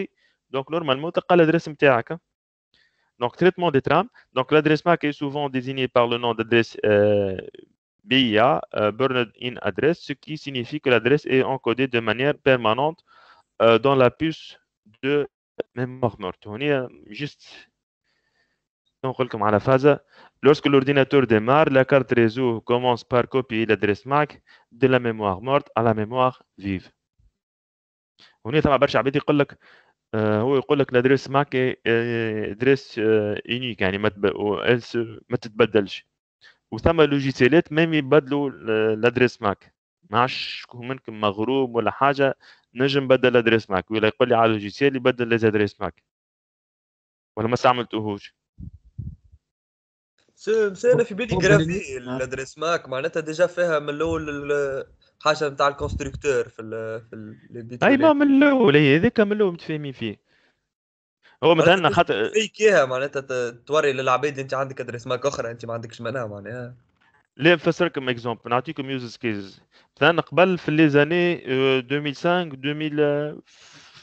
S1: دونك نورمالمون تلقى الادريس نتاعك donc traitement des trames donc l'adresse MAC est souvent désignée par le nom d'adresse BIA Burned in Address ce qui signifie que l'adresse est encodée de manière permanente dans la puce de mémoire morte هنا juste نقول لكم على phase lorsque l'ordinateur démarre la carte réseau commence par copier l'adresse MAC de la mémoire morte à la mémoire vive هنا ثم برشا عباد يقول لك هو يقول لك الادريس ماك ادريس يونيك يعني ما تتبدلش وثم لوجيسيالات ميم يبدلوا الادريس ماك ما عادش شكون منكم مغروم ولا حاجه نجم نبدل الادريس ماك ولا يقول لي على اللوجيسيال يبدل لي ادريس ماك ولا ما استعملتوهوش
S5: انا في بالي جرافي الادريس ماك معناتها ديجا فيها من الاول حاجه نتاع الكونستركتور في
S1: اي ما من الاول هي هذيك من الاول متفاهمين فيه هو مثلا خاطر
S5: فيكيها معناتها توري للعباد انت عندك ادريس ماك اخرى انت ما عندكش منها معناها
S1: ليه نفسركم اكزومبل نعطيكم يوز كيز مثلا قبل في لي زاني 2005 2000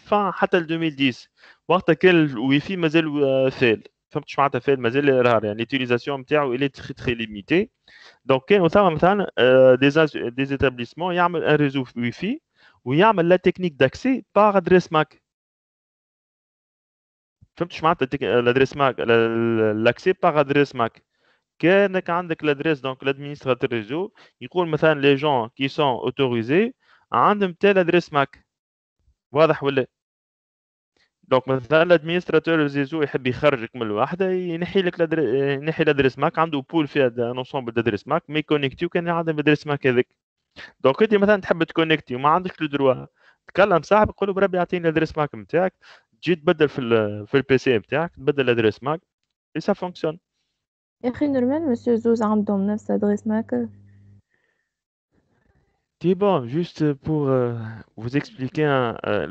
S1: فان حتى ل 2010 وقتها كان الواي فاي مازال فال فهمت شو معناتها فال مازال رار يعني ليتيليزاسيون نتاعو الي تري تري ليميتي دونك كانوا ثم مثلا دي ايتابليسمون يعمل ان ريزو واي فاي ويعمل لا تكنيك داكسي باغ ادريس ماك فهمت شو معناتها الادريس ماك لاكسي باغ ادريس ماك كانك عندك l'adresse donc l'administrateur réseau يقول مثلا les gens qui sont autorisés عندهم تال adresse MAC واضح ولا دونك مثلا l'administrateur réseau يحب يخرجك من الوحده ينحي لك ينحي l'adresse MAC عنده بول فيها un ensemble d'adresse MAC مي كونيكتي وكان عندهم adresse MAC هذيك دونك انت مثلا تحب تكونيكتي وما عندكش لو دروا تكلم صاحبك قول له بربي اعطيني الادريس ماك نتاعك تجي تبدل في البي سي نتاعك تبدل الادريس ماك et ça fonctionne.
S2: يا أخي نورمال مسيو زوز عندهم نفس أدريس ماك
S1: C'est bon, juste pour vous expliquer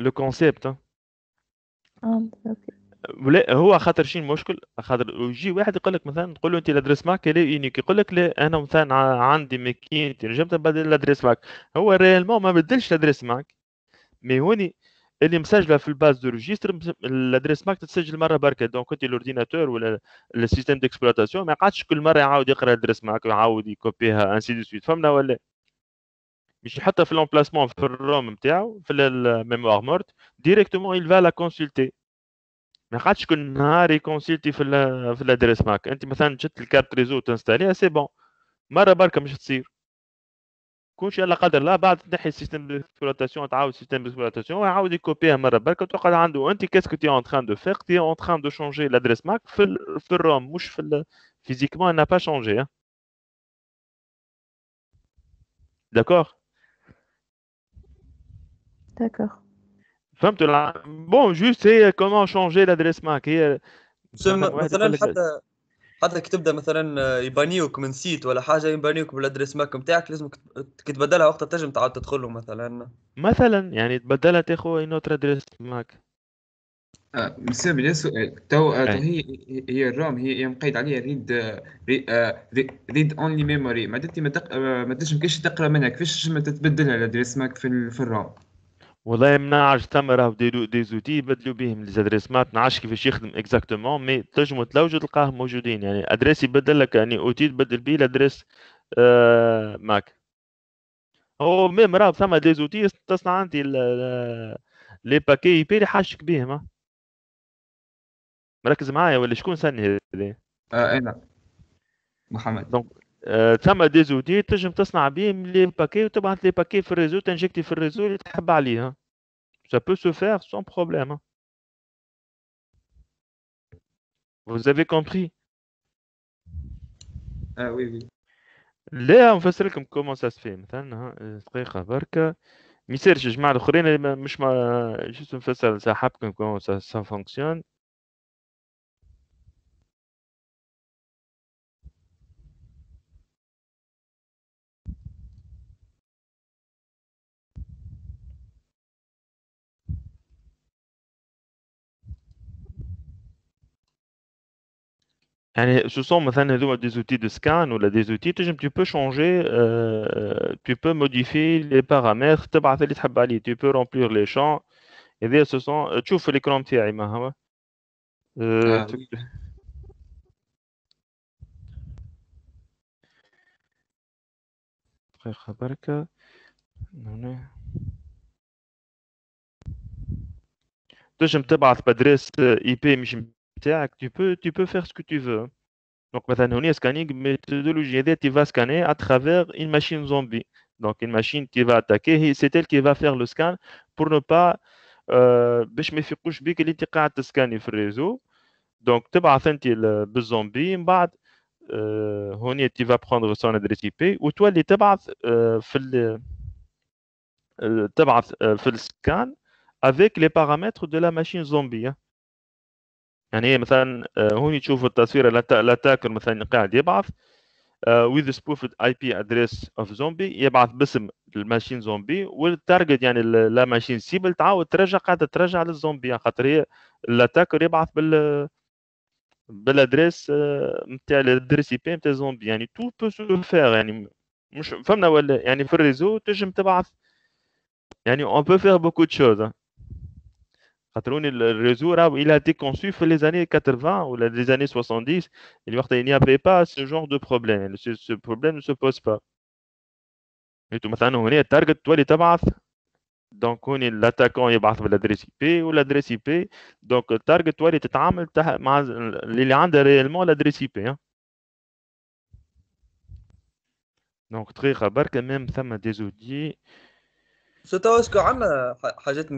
S1: le concept. Hein.
S2: اوكي
S1: ولا هو خاطر شي المشكل خاطر يجي واحد يقول لك مثلا تقول له انت الادريس ماك لي يونيك يقول لك لا انا مثلا عندي ماكينتي نجم نبدل الادريس ماك هو ريالمون ما بدلش الادريس ماك مي هوني اللي مسجله في الباز دو ريجستر الادريس ماك تتسجل مره بركه دونك انت الاورديناتور ولا السيستم ديكسبلوطاسيون ما يقعدش كل مره يعاود يقرا الادريس ماك ويعاود يكوبيها انسي دو سويت فهمنا ولا مش يحطها في الامبلاسمون في الروم نتاعو في الميموار مورت ديريكتومون يل فا لا كونسلتي ما قعدش كل نهار يكونسلتي في الادريس ماك انت مثلا جبت الكارت ريزو تنستاليها سي بون مره بركه مش تصير كون شاء الله قدر الله بعد تنحي السيستم ديكسبلوطاسيون تعاود السيستم ديكسبلوطاسيون ويعاود يكوبيها مره بركه وتقعد عنده انت كاسكو تي اون تران دو فير تي اون تران دو شونجي الادريس ماك في الروم مش في فيزيكمون n'a pas changé d'accord
S2: داكوغ
S1: فهمتوا بون جوست هي كومون شونجي الادريس ماك هي
S5: مثلا حتى كي تبدا مثلا يبانيوك من سيت ولا حاجه يبانيوك بالادريس ماك نتاعك لازم كي تبدلها وقتها تنجم تعاود تدخل له
S1: مثلا يعني تبدلها تاخذ نوتر ادريس ماك
S8: مسام لي سؤال تو هي الرام هي مقيد عليها ريد اونلي ميموري ما دتي ما تنجمش تقرا منها كيفاش تتبدلها الادريس ماك في الرام
S1: والله ما نعرفش تم راهو دي زوتي يبدلوا بهم ليزادريس ماك ما نعرفش كيفاش يخدم اكزاكتومون مي تنجموا تلوجوا تلقاهم موجودين يعني ادريس يبدل لك يعني اوتي تبدل بيه الادريس ماك هو ميم راهو ثم دي زوتي تصنع انت لي باكي اي بي اللي حاشك بيهم مركز معايا ولا شكون سني هذا
S8: انا محمد
S1: دونك ثم دي زوتي تنجم تصنع بهم لي باكي وتبعث لي باكي في الريزو تنجكتي في الريزو اللي تحب عليه ça peut se faire sans problème vous avez compris
S8: oui oui
S1: لا نفسر لكم كومون سا سفي مثلا دقيقة بركة ما يصيرش الجماعة الآخرين اللي مش جست نفسر لصاحبكم كومون سا فونكسيون. يعني ce sont مثلا هذوما des outils de scan ولا des outils تنجم tu peux changer tu peux modifier les paramètres تبعث اللي تحب عليه tu peux remplir les champs هذا ce sont تشوف الإكران نتاعي ما هو
S8: وي.
S1: دقيقة بركة هنا تنجم تبعث بادريس اي بي مش نتاعك tu peux faire ce que tu veux. Donc مثلا هنا scanning méthodologie هذه tu vas scanner à travers une machine zombie. Donc une machine qui va attaquer c'est elle qui va faire le scan pour ne pas باش ما يفيقوش بيك اللي انت قاعد تسكاني في الريزو. دونك تبعث انت بالزومبي من بعد هوني tu vas prendre son adresse IP وتولي تبعث تبعث في السكان avec les paramètres de la machine zombie. يعني هي مثلا هوني تشوف التصوير الاتاكر مثلا قاعد يبعث with the spoofed IP address of zombie يبعث باسم الماشين زومبي والتارجت يعني لا ماشين سيبل تعاود ترجع قاعده ترجع للزومبي خاطر هي الاتاكر يبعث بالادريس نتاع الادريس اي بي نتاع الزومبي. يعني تو بو سو فير يعني مش فهمنا ولا يعني في الريزو تنجم تبعث يعني on peut faire beaucoup de choses. خاطروني الريزو راهو il a été conçu في les années 80 ou les années 70 الوقت il n'y avait pas ce genre de problème. Ce problème ne se pose pas. انتو مثلا هنا التارجت تولي تبعث دونك هوني الاتاكون يبعث بالادريس اي بي والادريس اي بي دونك التارجت تولي تتعامل مع اللي عنده ريالمون الادريس اي بي. دونك دقيقة بركة ميم ثم دي زودي
S5: سو توا اسكو عندنا حاجات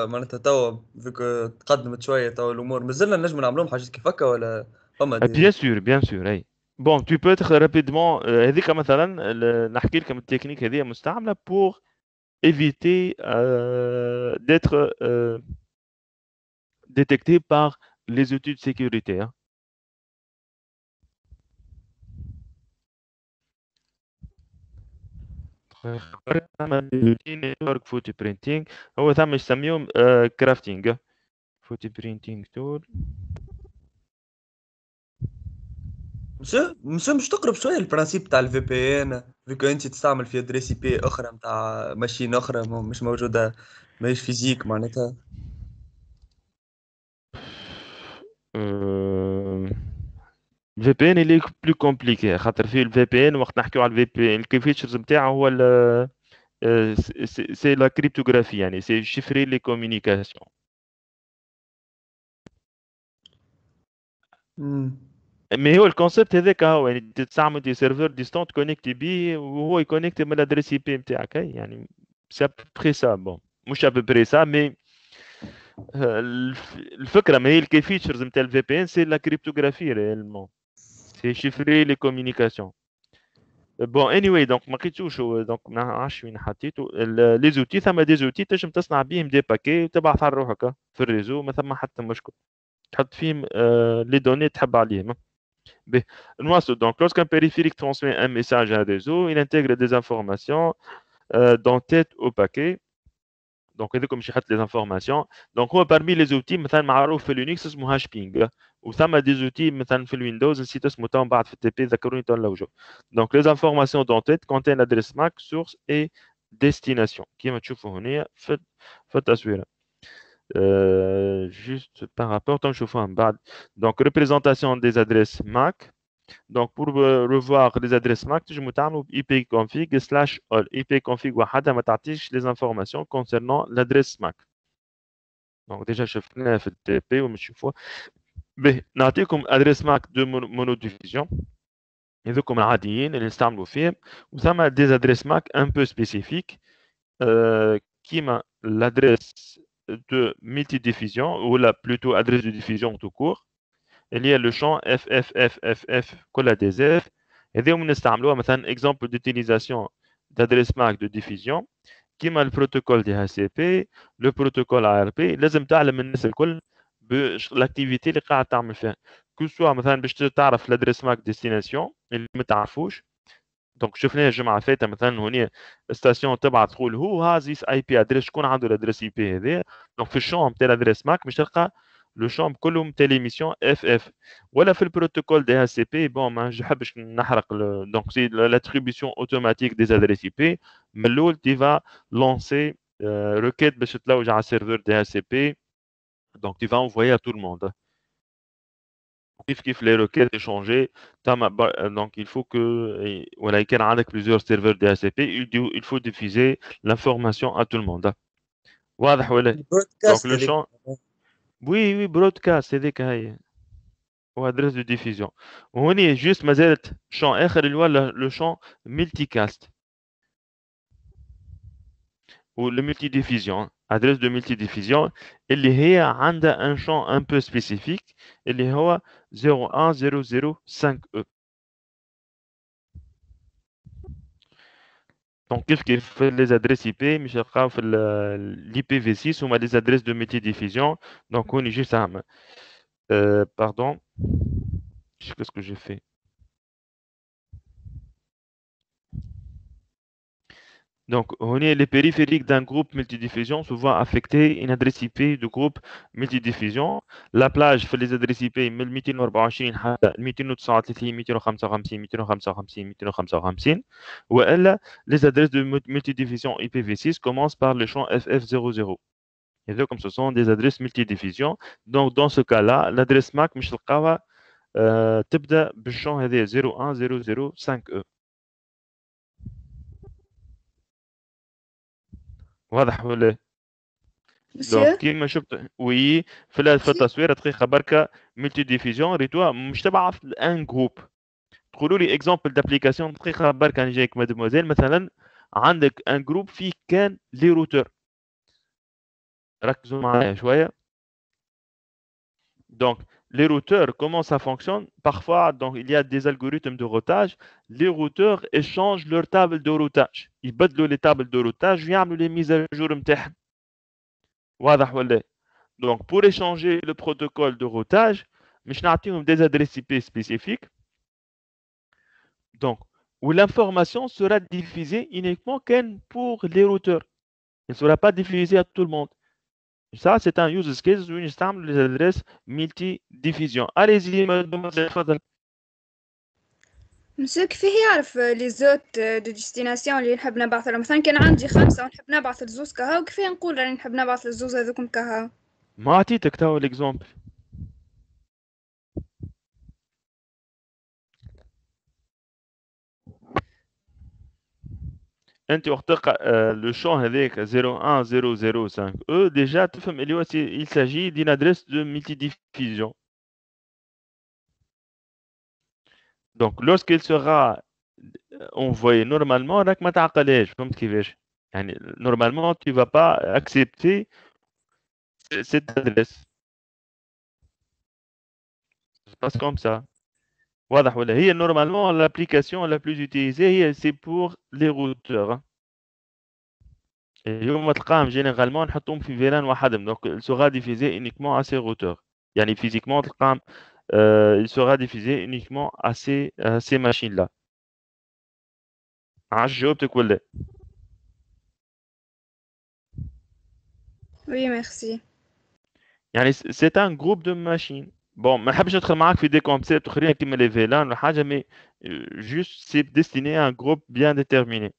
S5: معناتها توا فيك تقدمت شويه توا الامور مازلنا نجم نعملوهم حاجات كيف هكا ولا فما
S1: بيان سور اي بون تو بو رابيدمون هذيك مثلا نحكي لكم التكنيك هذه مستعملة بور éviter d'être détecté par les outils de sécurité. نتورك فوتو برينتينغ هو ثم يسميهم كرافتينغ فوتو برينتينغ تول.
S5: مش تقرب شويه البرانسيب تاع الفي بي ان فيك انت تستعمل في ادريس اي بي اخرى نتاع ماشين اخرى مش موجوده ماهيش فيزيك معناتها
S1: الفي بي ان اللي بلو كومبليكي خاطر فيه الفي بي ان وقت نحكيو على الفي بي ان الفيتشرز نتاعو هو سي لا كريبتوغرافي يعني سي شيفري لي كومونيكاسيون. مي هو الكونسيبت هذاك هو يعني تستعمل دي سيرفر ديستون تكونيكتي بيه وهو يكونيكتي من الادريس اي بي نتاعك يعني سي ابري سا بون مش ابري سا مي الفكره ما هي الكي فيتشرز نتاع الفي بي ان سي لا كريبتوغرافي ريالمون سي شيفري لي كومونيكاسيون. بون اني واي دونك ما لقيتوش دونك ما عرفتش وين حطيتو لي زوتي ثم دي زوتي تنجم تصنع بهم دي باكي وتبعث على روحك في الريزو ما ثم حتى مشكل تحط فيهم لي دوني تحب عليهم. Donc, lorsqu'un périphérique transmet un message à un réseau, il intègre des informations d'entête au paquet. Donc, comme je les informations. Donc, parmi les outils, مثلا معروف في Linux اسمه hashping. وثم des outils مثلا في Windows نسيت اسمه تاعهم بعد في الTP ذكروني تو نلوجو. Donc, les informations d'entête contiennent l'adresse MAC, source et destination. كيما تشوفوا هنا في التصوير. Juste par rapport, tant je fais un bad. Donc, représentation des adresses MAC. Donc, pour revoir les adresses MAC, je me termine ipconfig/all. ipconfig وحدها ما تعطيش les informations concernant l'adresse MAC. Donc, déjà, je fais في الTP ونشوفوا. نعطيكم adresse MAC de monodiffusion. هذوكم العاديين اللي نستعملوا فيهم. وثم des adresses MAC un peu spécifiques. كيما l'adresse de multidiffusion ou la plutôt adresse de diffusion tout court. Il y a le champ FFFFF كلها des F هذيهم نستعملوها مثلا exemple d'utilisation d'adresse MAC de diffusion كيما البروتوكول دي اتش سي بي لو بروتوكول اي ار بي. لازم تعلم الناس الكل بالاكتيفيتي اللي قاعد تعمل فيها كو سوا مثلا باش تعرف الادريس ماك ديستيناسيون اللي ما تعرفوش. دونك شفناها الجمعه فاتت مثلا هنا ستاسيون تبعت تقول هو هازيس اي بي ادريس شكون عنده الادريس اي بي هذا. دونك في الشون نتاع الادريس ماك باش تلقى لو شون كله نتاع ليميسيون اف اف. ولا في البروتوكول دي اتش سي بي بون ما نحبش نحرق دونك سي لاتريبيسيون اوتوماتيك دي ادريس اي بي. من الاول تي فا لونسي requête باش تلوج على السيرفر دي اتش سي بي. دونك تي فا envoyer à tout le monde. كيف les requêtes échangées donc il faut que voilà il y a plusieurs serveurs DHCP il faut diffuser l'information à tout le monde. واضح ولا donc
S5: البرودكاست
S1: le
S5: هذيك.
S1: champ oui broadcast هذيك هي هو adresse de diffusion. وهوني juste ما زالت champ اخر اللي هو le champ multicast ou le multidiffusion adresse de multidiffusion اللي هي عندها un champ un peu spécifique اللي هو 01005E. Donc كيف les adresses IP مش هتلقاو في l'IPv6 هما les adresses de multidiffusion. Donc هوني juste عم pardon qu'est-ce que j'ai fait. Donc, les périphériques d'un groupe multidiffusion se voient affecter une adresse IP de groupe multidiffusion. La plage fait les adresses IP من 224 حتى 239 255 255 255 والا les adresses de multidiffusion IPv6 commencent par le champ FF00. Et donc, comme ce sont des adresses multidiffusion. Donc, dans ce cas-là, l'adresse MAC مش تلقاوها تبدا بالشون هذا 01005E. واضح ولا؟ دونك كيما شفت وي في التصوير دقيقه بركه ملتي ديفيزيون ريتوا مش تبعث ان جروب. تقولوا لي اكزامبل دابليكاسيون دقيقه بركه انا جايك مادموزيل مثلا عندك ان جروب فيه كان لي روتور. ركزوا معايا شويه. Donc, les routeurs, comment ça fonctionne? Parfois, donc, il y a des algorithmes de routage. Les routeurs échangent leur table de routage. Ils battent les tables de routage, ils font les mises à jour. واضح ولا؟ Donc, pour échanger le protocole de routage, مش نعطيهم des adresses IP spécifiques. Donc, où l'information sera diffusée uniquement pour les routeurs. Elle ne sera pas diffusée à tout le monde. Ça, c'est un use case où نستعمل les adresses multi-diffusion. Allez-y, mademoiselle, تفضل.
S3: مساك فيه يعرف لي زوت دو ديستيناسيون اللي نحب نبعث لهم. مثلا كان عندي 5 ونحب نبعث لزوز كهو كيفاه نقول راني نحب نبعث للزوز هذوكم كهو.
S1: ما عطيتك تو l'exemple. انت وقت تلقى لو شون هذاك 01005E déjà تفهم اللي هو il s'agit d'une adresse de multidiffusion. Donc lorsqu'il sera envoyé normalement راك ما تعقلهاش فهمت كيفاش. يعني normalement tu vas pas accepter cette adresse. Ça se passe comme ça. واضح ولا؟ هي normalement l'application la plus utilisée هي c'est pour les routeurs. اليوم تلقاهم généralement نحطهم في VLAN وحدهم. Donc il sera diffusé uniquement à ces routeurs. يعني physiquement تلقاهم il sera diffusé uniquement à ces machines là. عاش جاوبتك ولا؟
S3: Oui, merci.
S1: يعني c'est un groupe de machines. Bon, ما نحبش ندخل معاك في des concepts اخرين كيما les VLAN ولا حاجه mais juste c'est destiné à un groupe bien déterminé.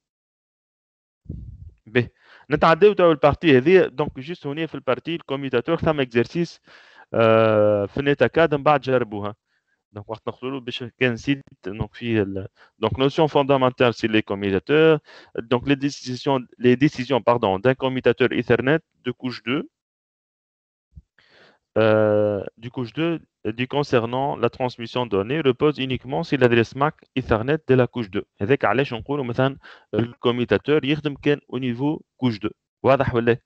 S1: به نتعداو تو البارتي هذه. دونك جوست هنا في البارتي الكوميوتاتور ثم اكزرسيس في النت اكاد من بعد جربوها. دونك وقت نقولوا باش كان نسيت دونك فيه دونك نوسيون فوندامونتال سي لي كوميوتاتور. دونك les décisions pardon d'un commutateur Ethernet de couche 2 du couche 2 concernant la transmission de données repose uniquement sur l'adresse MAC Ethernet de la couche 2. هذاك علاش نقولوا مثلا الكوميوتاتور يخدم كان au niveau couche 2. واضح ولا؟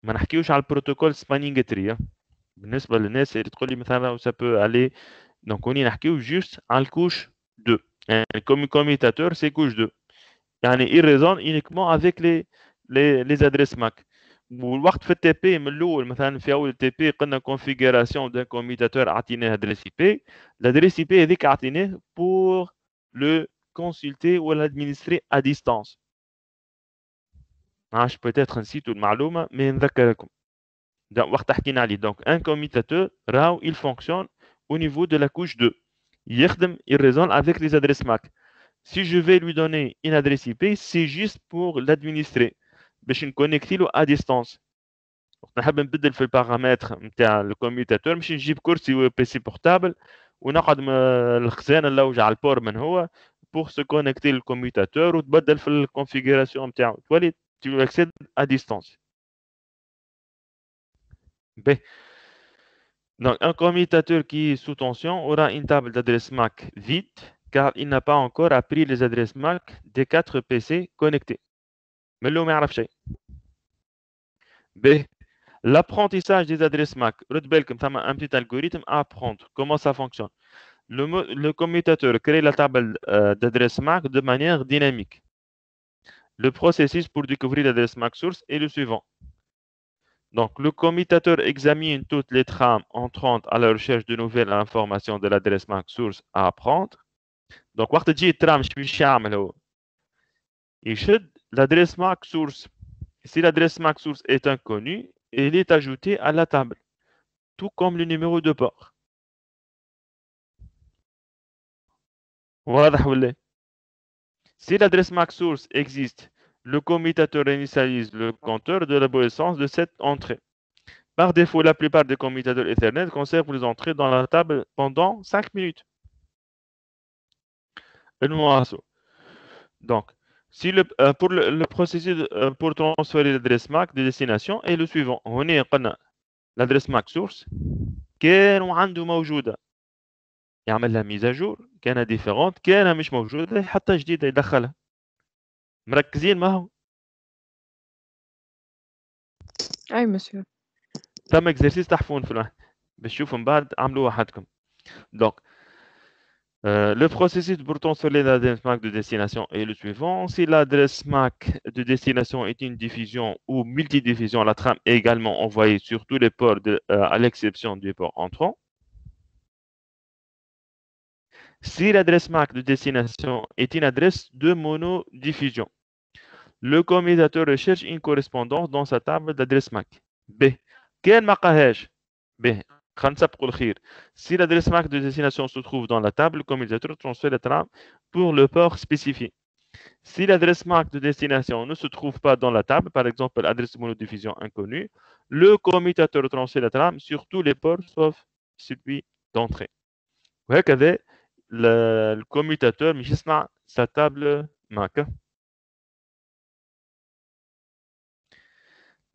S1: ما نحكيوش على البروتوكول سبانينغ تري. بالنسبة للناس اللي تقول لي مثلا ça peut aller donc on نحكيو juste على الكوش 2 يعني comme commutateur c'est couche 2 يعني il raisonne uniquement avec les adresses MAC والوقت في التي بي من الاول مثلا في اول التي بي قلنا configuration d'un commutateur اعطيناه adresse IP l'adresse IP هذيك اعطيناه pour le consulter ou l'administrer à distance عاش peut-être نسيتوا المعلومة mais نذكركم وقت حكينا عليه donc un commutateur راهو il fonctionne au niveau de la couche 2 يخدم il raisonne avec les adresses MAC si je vais lui donner une adresse IP c'est juste pour l'administrer باش نكونيكتي له à distance نحب نبدل في البارامتر نتاع الكمبيوتر مش نجيب كرسي و بي سي بورتابل ونقعد الخزانه نلوج على البور من هو pour se connecter للكمبيوتر وتبدل في الكونفيغوراسيون نتاعو تولي tu accèdes à distance. B. Donc, un commutateur qui est sous tension aura une table d'adresse MAC vide car il n'a pas encore appris les adresses MAC des 4 PC connectés. Mais là, on ne sait B. L'apprentissage des adresses MAC. Comme un petit algorithme à apprendre. Comment ça fonctionne? Le commutateur crée la table d'adresse MAC de manière dynamique. Le processus pour découvrir l'adresse MAC source est le suivant. Donc, le commutateur examine toutes les trames entrantes à la recherche de nouvelles informations de l'adresse MAC source à apprendre. Donc, quand tu dis trame, il chute l'adresse MAC source. Si l'adresse MAC source est inconnue, elle est ajoutée à la table, tout comme le numéro de port. واضح ولا؟ Si l'adresse MAC source existe, le commutateur initialise le compteur de l'obsolescence de cette entrée. Par défaut, la plupart des commutateurs Ethernet conservent les entrées dans la table pendant 5 minutes. Donc, si pour le processus pour transférer l'adresse MAC de destination est le suivant. On est l'adresse MAC source كان عنده موجودة يعمل لها mise à jour كان ديفيرونت كان مش موجودة حتى جديدة يدخلها مركزين ما هو
S7: أي مسيو
S1: ثم اكزرسيس تحفون في الواحد باش تشوفوا من بعد عملوه وحدكم donc le processus pour transférer l'adresse MAC de destination est le suivant. Si l'adresse MAC de destination est une diffusion ou multidiffusion, la trame est également envoyée sur tous les ports à l'exception du port entrant. Si l'adresse MAC de destination est une adresse de monodiffusion, le commutateur recherche une correspondance dans sa table d'adresse MAC. B. Quel مقاهاش B. Si l'adresse MAC de destination se trouve dans la table, le commutateur transfère la trame pour le port spécifié. Si l'adresse MAC de destination ne se trouve pas dans la table, par exemple l'adresse monodiffusion inconnue, le commutateur transfère la trame sur tous les ports sauf celui d'entrée. وهكذا le commutateur مش يصنع sa table MAC.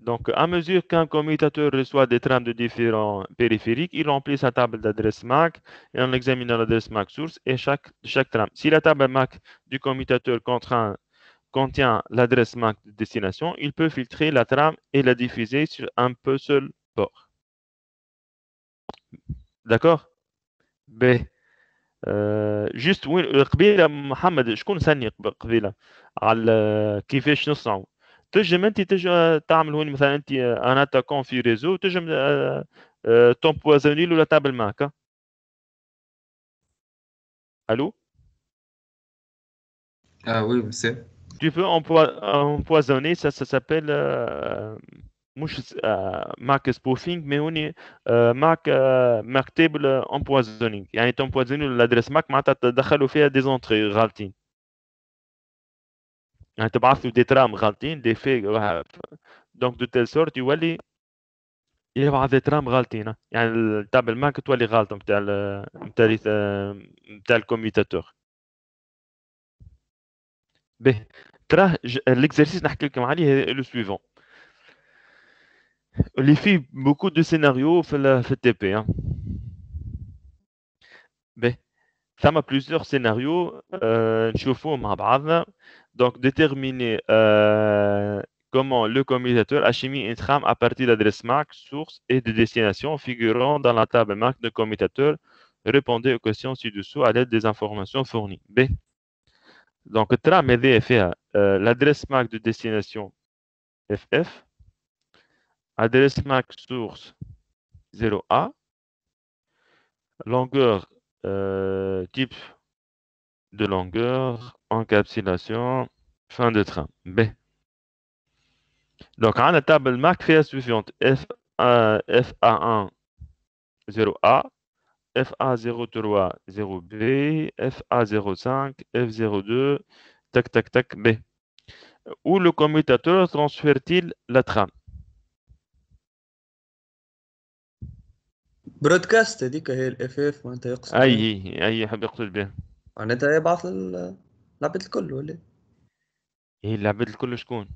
S1: Donc, à mesure qu'un commutateur reçoit des trames de différents périphériques, il remplit sa table d'adresse MAC et en examinant l'adresse MAC source et chaque trame. Si la table MAC du commutateur contient l'adresse MAC de destination, il peut filtrer la trame et la diffuser sur un seul port. D'accord? B. Juste قبيله محمد شكون سالني قبيله على كيفاش نصنعوا تنجم انت تعمل هون مثلا انت ان اتاكون في ريزو تنجم تمبوازوني له لا تابل معك الو
S8: oui, c'est.
S1: Tu peux empoisonner, ça s'appelle مش ماك سبوفينج مي هوني ماك مكتبل empoisoning يعني تمبوازوني الادريس ماك معناتها تدخلوا فيها دي زونتري غالطين يعني تبعثوا دي ترام غالطين دي في دونك دو تيل سورت يولي يبعث دي ترام غالطين يعني التابل ماك تولي غالطه نتاع الكمبيوتر به تراه l'exercice نحكي لكم عليه لو سويفون اللي فيه beaucoup de scénarios في التي بي به ثم plusieurs scénarios نشوفوهم مع بعضنا donc déterminer comment le commutateur a émis une trame à partir de l'adresse MAC, source et de destination figurant dans la table MAC de commutateur. Répondez aux questions ci-dessous à l'aide des informations fournies. B. Donc, trame est fait l'adresse MAC de destination FF, adresse MAC source 0A, longueur type de longueur, encapsulation, fin de trame. B. Donc, on a la table MAC fait la suivante FA1 0A, FA03 0B, FA05, F02, tac tac tac B. Où le commutateur transfère-t-il la trame?
S5: برودكاست هذيك هي الاف اف معناتها يقصد
S1: أي يحب يقصد به.
S5: معناتها يبعث للعباد الكل ولا
S1: هي العباد الكل شكون؟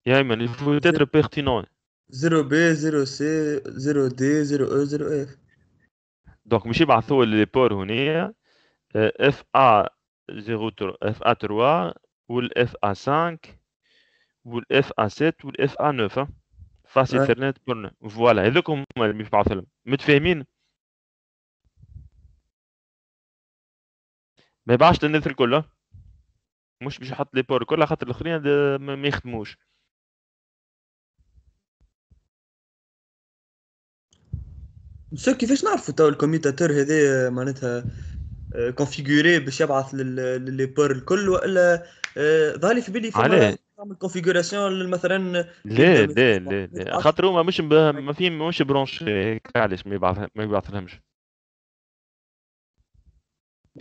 S1: يا أيمن il faut être pertinent.
S5: 0 بي 0 سي 0 دي 0 او 0 اف.
S1: Donc مش يبعثوا لي بور هنا FA03 FA3 والFA5 والFA7 والFA9 فاس انترنت بورن فوالا هذوك هما اللي يبعث لهم متفاهمين. ما يبعثش الناس الكل مش باش يحط لي بور كلها خاطر الاخرين ما يخدموش.
S5: بس كيفاش نعرفوا تو الكمبيوتر هذا معناتها كونفيغوري باش يبعث للي بور الكل ولا ظهر لي في بالي فما نعمل كونفيغوراسيون مثلا
S1: لا خاطر هما مش ما فيهم مش برونشي علاش ما يبعث لهمش.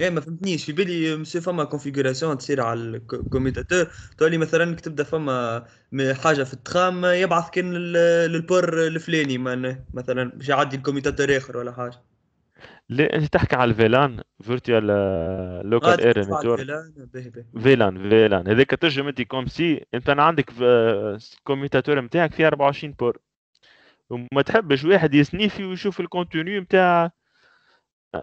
S5: ما فهمتنيش في بالي مسيو فما كونفيغوراسيون تصير على الكمبيوتر تولي مثلا تبدا فما حاجه في التخام يبعث كان للبور الفلاني مثلا باش يعدي الكمبيوتر اخر ولا حاجه.
S1: لا انت تحكي على الفيلان فيرتوال لوكال اير نتورك. فيلان هذاك ترجم انت كوم سي انت عندك الكمبيوتر نتاعك فيه 24 بور وما تحبش واحد يسني فيه ويشوف الكونتوني نتاع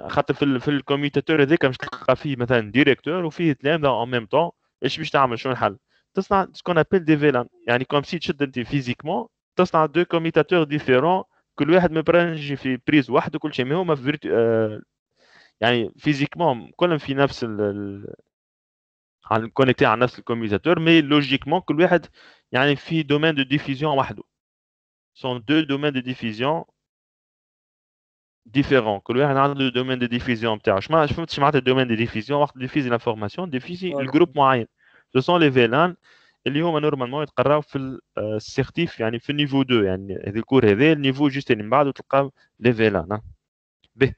S1: خاطر في الكمبيوتر هذاك مش تلقى فيه مثلا ديريكتور وفيه تلامذه اون ميم طون. ايش باش تعمل؟ شنو الحل؟ تصنع سكون ابل دي فيلان يعني كوم سي تشد انت فيزيكمون تصنع دو كمبيوتر ديفيرون كل واحد مبرنج في بريز وحده كل شيء ما هما يعني فيزيكمون كلهم في نفس كونيكتي على نفس الكمبيوتر مي لوجيكمون كل واحد يعني في دومين دو ديفيزيون وحده. سون دو دومين دو ديفيزيون ديفيرون كل واحد عنده دومين دو ديفيزيون نتاعو. ما فهمتش معناتها دومين دو ديفيزيون وقت ديفيزي لانفورماسيون ديفيزي الجروب معين. سو سون لي فيلان اللي هما نورمالمون يتقراو في السيرتيف يعني في النيفو 2 يعني هذا الكور هذا النيفو جوست اللي من بعد تلقاو لي فيلان. ب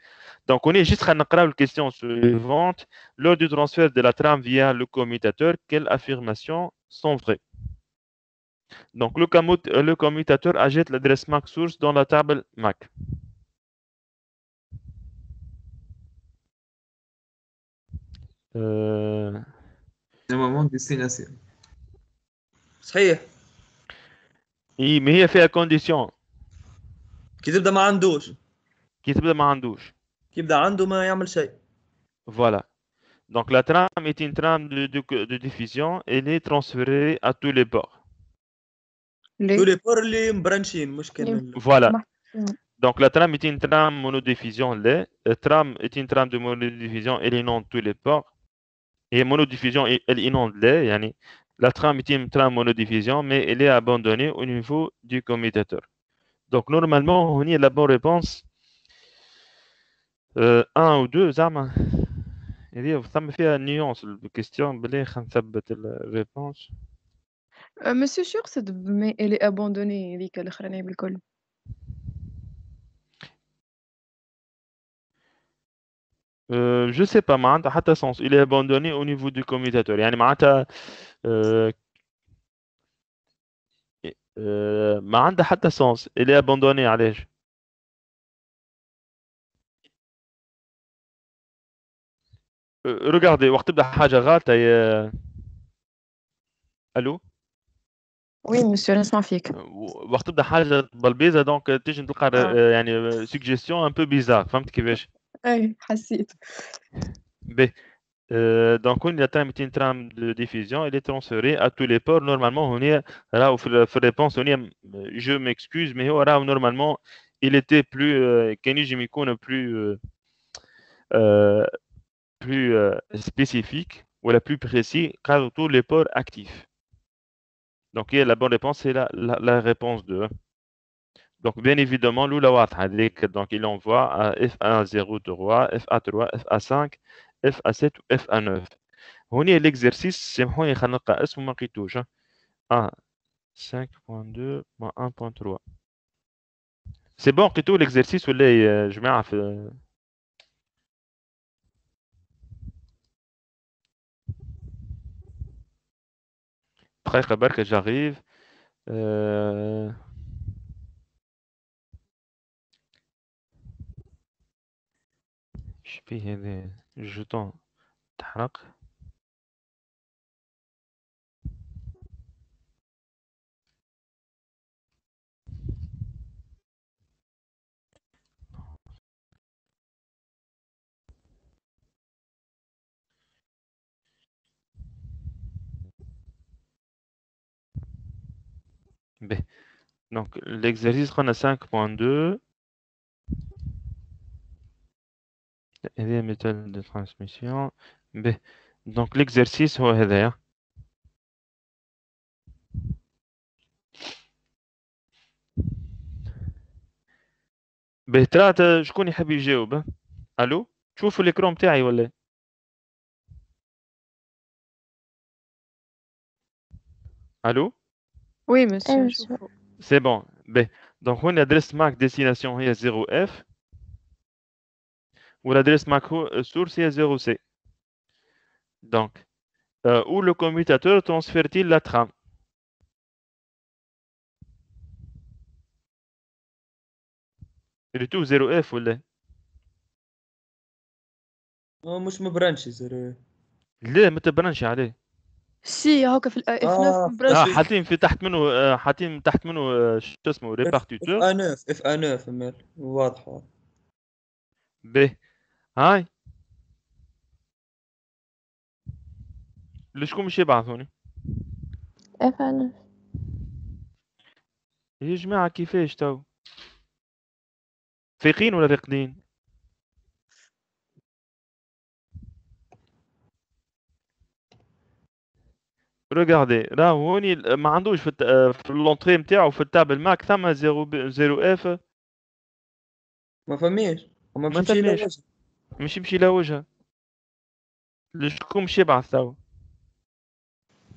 S1: Donc, on est juste en train de la question suivante. Lors du transfert de la trame via le commutateur, quelles affirmations sont vraies? Donc, le commutateur ajoute l'adresse MAC source dans la table MAC.
S8: moment de destination.
S5: صحيح.
S1: إيه ما هي فيها كونديسيون.
S5: كي تبدا ما عندوش. كي يبدا عنده ما يعمل شيء.
S1: Voilà. Donc la trame est une trame de diffusion. Elle est transférée à tous les ports.
S5: tous les ports اللي مبرنشين مش كان.
S1: Voilà. Donc la trame est une trame monodiffusion. La trame est une trame de monodiffusion. Elle inonde tous les ports. Et monodiffusion, elle inonde les. يعني la trame est une trame monodiffusion, mais elle est abandonnée au niveau du commutateur. Donc normalement, on y a la bonne réponse. 1 ou 2 زعما هذه ثم فيها نيونس الكيستيون بلي خلينا نثبت الريبونس.
S7: Monsieur sûr mais elle est abandonnée هذيك الاخرانيه بالكل.
S1: Je sais pas ما عندها حتى sens. Il est abandonné au niveau du commutateur يعني معناتها ما عندها حتى sens. Il est abandonné علاش؟ Regardez وقت تبدا حاجه غلطه الو.
S7: وي مسيو نسمع فيك.
S1: وقت تبدا حاجه بالبيزه دونك تيجي تلقى يعني سوجيستيون ان بو بيزار. فهمت كيفاش؟
S7: اي حسيت.
S1: ب Donc, on y atteint une trame de diffusion, il est transféré à tous les ports. Normalement, on est là où fait réponse, on est, je m'excuse, mais normalement, il était plus, Kenny Jimiko euh, plus spécifique ou la plus précis, car tous les ports actifs. Donc, la bonne réponse, c'est la réponse 2. Donc, bien évidemment, donc il envoie à FA03, FA3, FA5, FA7 ou FA9. هوني l'exercice سامحوني خلينا نلقى اسمه ما لقيتوش 5.2 1.3 سي بون لقيتو l'exercice ولا يا جماعة في دقيقة بركة جاريف شبيه هذا الجوتون تحرق به donc l'exercice قلنا 5.2 هذه méthode de transmission به donc l'exercice هو هذايا به ترى شكون يحب يجاوب الو تشوفوا الاكرام تاعي ولا الو
S7: Oui, monsieur.
S2: ايوه
S7: نشوفو.
S2: شو
S1: سي بون به دونك هون l'adresse MAC destination هي 0F والadresse MAC source هي 0C donc où le commutateur transfère-t-il la trame le tout 0F ولا
S5: مش مبرانشي زر.
S1: لا ما تبرنش عليه
S7: سي هاكا في الاف 9
S5: في
S7: مبرشي.
S1: حاطين في تحت منه حاطين تحت منه شو اسمه
S5: اف
S1: ريبارتيتور
S5: اف A9 مال واضحة.
S1: به هاي لشكون مش يبعثوني
S2: اف
S1: يا جماعة كيفاش تو فايقين ولا راقدين ريغاردي راهو هوني ما عندوش في اللونتري نتاعو في التابل ماك ثم 0 اف
S5: ما فماش وما
S1: ما
S5: باش نمشي
S1: فماش
S5: لوجه.
S1: مش يمشي لوجهه لشكون مش يبعث تو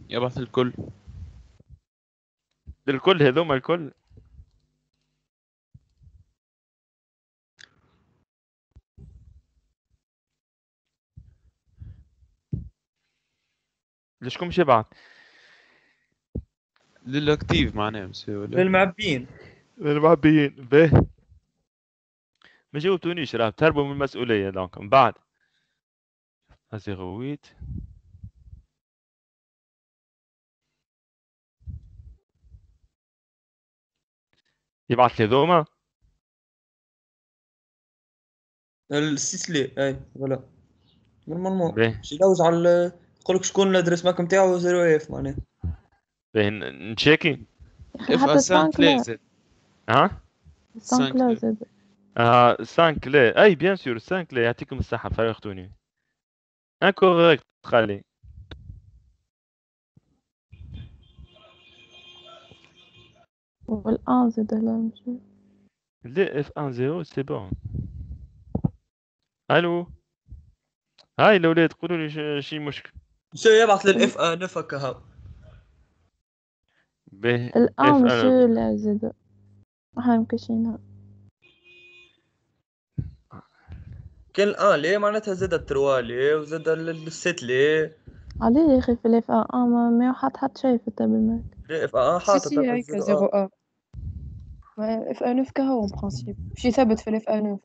S9: يبعث الكل.
S1: الكل هذوما الكل لشكون مش يبعث
S9: للاكتيف معناه مسيو ولا
S5: للمعبين.
S1: المعبيين به ما جاوبتونيش راه تهربوا من المسؤولية دونك من بعد 08 يبعث لي ذوما
S5: السيسلي اي فوالا نورمالمون
S1: به
S5: شي لوج على يقول لك شكون الادريس ماك نتاعو 0F معناها.
S1: به نشيكي
S9: اف
S2: حتى
S9: ا 5
S2: السانك لا
S9: لازم
S1: ها
S2: السانك لا زاد
S1: 5 لا اي بيان سور 5 لا يعطيكم الصحة فريختوني انكوريكت خالي
S2: والان زاد لا مشي
S1: لا اف 1 0 سي بون الو هاي الاولاد قولوا لي شي مشكل
S5: شو يبعث للاف A9 هكا هاو.
S1: به اف
S2: الان مشي
S1: انا
S2: لا زاد احنا مكشينها
S5: كان الان ليه معناتها زاد التروا ليه وزاد الست ليه.
S2: عليه يا اخي في الاف ما حط شيء في التابل ماك.
S5: ليه اف A
S7: سي
S5: حاطط
S7: سي هيك 0 ا. اف 9 كهو برانسيب شي ثابت في الاف 9.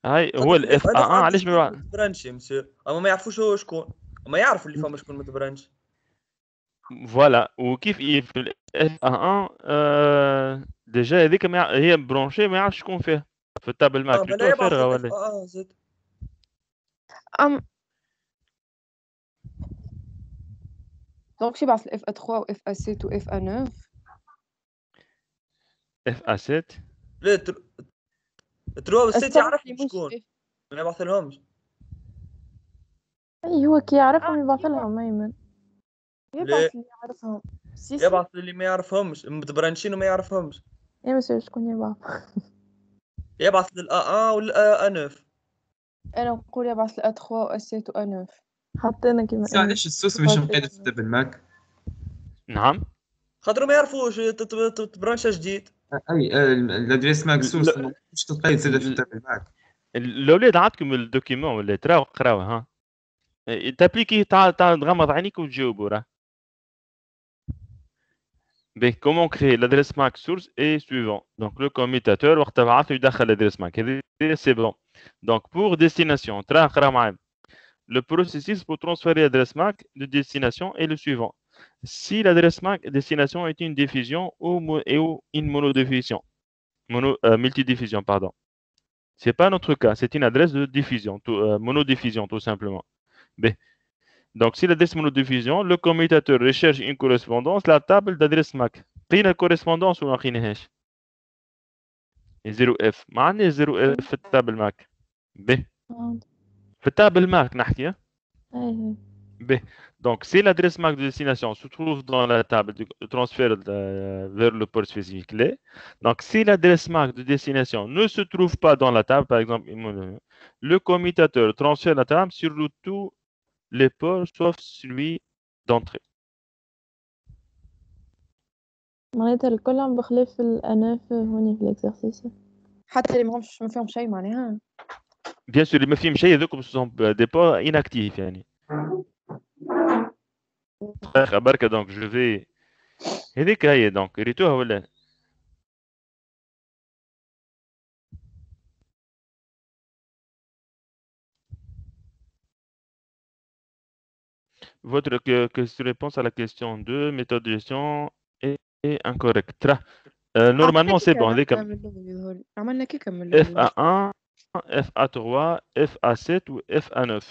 S1: هاي هو الاف
S5: انا
S1: علاش ما يبعث
S5: متبرنشي مسيو اما ما يعرفوش هو شكون. ما يعرف اللي فما شكون متبرنش.
S1: فوالا وكيف في الاف 1 ديجا هذيك هي برونشي ما يعرفش شكون فيها في التابل ماك
S5: بلا
S1: لتو
S5: يبعث
S1: فارغه
S5: للاف
S1: ولا
S5: A زاد.
S7: ام دونك شي يبعث الاف ا 3 و اف ا 7 و اف ا 9.
S1: FA7
S5: لا تروا والست
S7: السبعة
S5: يعرفهم
S7: اللي مش
S5: شكون،
S7: فيه.
S5: ما يبعث لهمش.
S2: اي هو كي يعرفهم يبعث لهم ايمن.
S6: يبعث اللي يعرفهم. سي
S5: يبعث اللي ما يعرفهمش، متبرنشين وما يعرفهمش.
S2: يا مسيو شكون يبعث؟
S5: يبعث للA1 والA9.
S7: انا نقول يبعث الا 3 و ا 7 و ا 9.
S2: حطينا كيما
S8: بس علاش السوس مش مقيد في الدبل ماك؟
S1: نعم.
S5: خاطر ما يعرفوش تبرانشا جديد.
S8: اي الادريس ماك سوس مش تقيد زاد في الدبل ماك.
S1: الاولاد عندكم الدوكيمون ولا تراو قراوه ها تابليكي تاع تغمض عينيك وتجاوبوا راه. Mais comment créer l'adresse MAC source est suivant. Donc le commutateur وقت تبعث يدخل l'adresse MAC. C'est bon. Donc pour destination, le processus pour transférer l'adresse MAC de destination est le suivant. Si l'adresse MAC destination est une diffusion ou une monodiffusion, multidiffusion, pardon. C'est pas notre cas, c'est une adresse de diffusion, monodiffusion tout simplement. B. Donc, si l'adresse monodiffusion, le commutateur recherche une correspondance, la table d'adresse MAC. قين الكورسبوندونس ولا ما قيناهاش؟ 0F. ما عندناش 0F في التابل ماك. B. في التابل ماك نحكي. B. Donc, si l'adresse MAC de destination se trouve dans la table de transfert vers le port spécifique clé, donc si l'adresse MAC de destination ne se trouve pas dans la table, par exemple, le commutateur transfère la table sur tous les ports sauf celui d'entrée.
S2: معناتها الكل عم بخلاف الأناف هوني في الإكزرسيس.
S7: حتى اللي ما فيهم شيء معناها.
S1: Bien sûr, اللي ما فيهم شيء هذوك sont des ports inactifs يعني. بركة donc je vais هذيك هي donc قريتوها ولا؟ Votre réponse à la question 2, méthode de gestion est incorrecte. Normalement, c'est bon.
S7: عملنا كيكة من الأول.
S1: FA1, FA3, FA7 و FA9.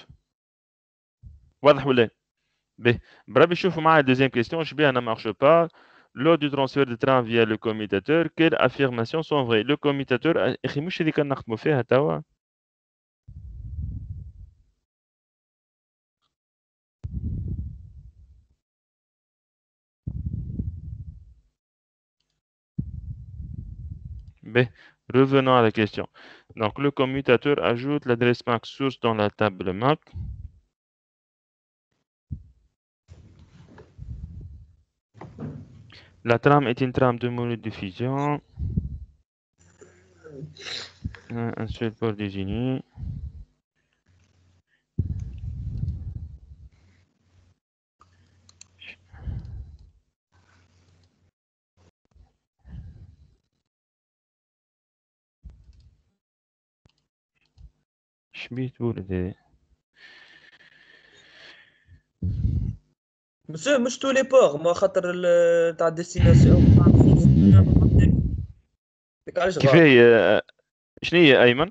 S1: واضح ولا؟ باهي بربي شوفوا معايا deuxième question. Je bien, ne marche pas. Lors du transfert de train via le commutateur, quelles affirmations sont vraies? Le commutateur, أخي مش هذيك نخدموا فيها توا. B. Revenons à la question. Donc, le commutateur ajoute l'adresse MAC source dans la table MAC. La trame est une trame de monodiffusion. Un seul port désigné. شبيت ولد
S5: مش تو لي بور ما خاطر تاع الديستيناسيون علاش
S1: كيفاه شنو هي ايمن؟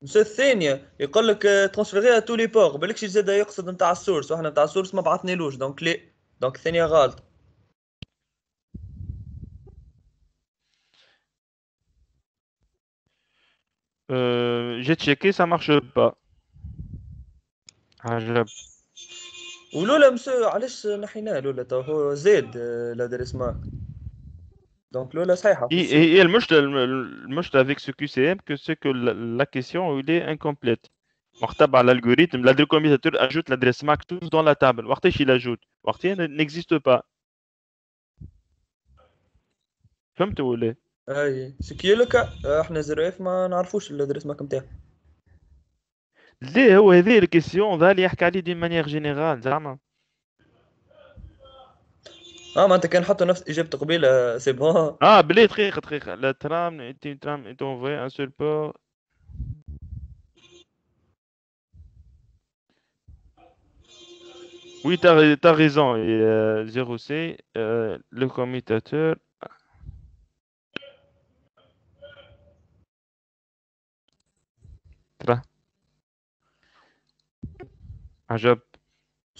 S5: الثانيه يقول لك ترانسفيريها تو لي بور بالكش زاد يقصد نتاع السورس وحنا نتاع السورس ما بعثنالوش دونك لي دونك الثانيه غلط.
S1: J'ai checké, ça marche pas. عجب.
S5: ولولا علاش نحيناه لولا تو هو زاد الادريس ماك دونك لولا صحيحه.
S1: هي المشكله avec ce QCM que c'est que la question il est incomplète. وقت تبع l'algorithme le commutateur ajoute l'adresse MAC tous dans la table. وقتاش il ajoute وقتها n'existe pas. فهمت ولا؟
S5: اي سكي لك احنا 0F ما نعرفوش الادريس ماك نتاعو.
S1: ليه هو هذه الكيسيون ذا اللي يحكي عليه دي مانيير جينيرال زعما.
S5: ما انت كان حطوا نفس اجابته قبيله سي بون.
S1: بلي دقيقه لا ترام est envoyé un seul port. Oui, t'as raison. Et 0C, le commutateur. عجب.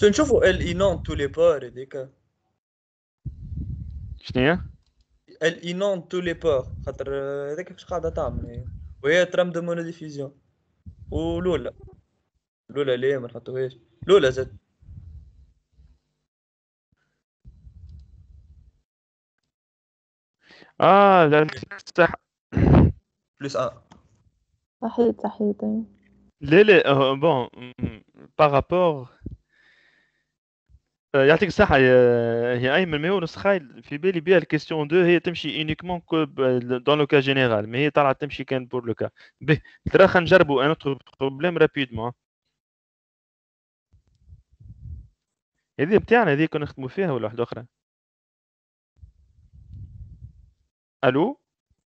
S5: نشوفوا ال اي نون تو لي بار هذيك
S1: شنو هي؟
S5: Elle inonde tous les ports خاطر هذاك فاش قاعدة تعمل هي. وهي ترام دو مونوديفيزيون. ولولا ليه ما نحطوهاش لولا زاد
S1: لا صح.
S5: بلس 1.
S2: صحيت أيوة.
S1: لا بون باغ رابور يعطيك الصحة يا أيمن، ما هو نسخة في بالي بها الكيستيون 2 هي تمشي يونيكمون دون لو كا جينيرال، مي هي طالعة تمشي كان بور لو كا. باهي ترى خلينا نجربوا ان اوتر بروبليم رابيدمون. هذه بتاعنا هذه كنا نخدموا فيها ولا واحدة أخرى؟ ألو؟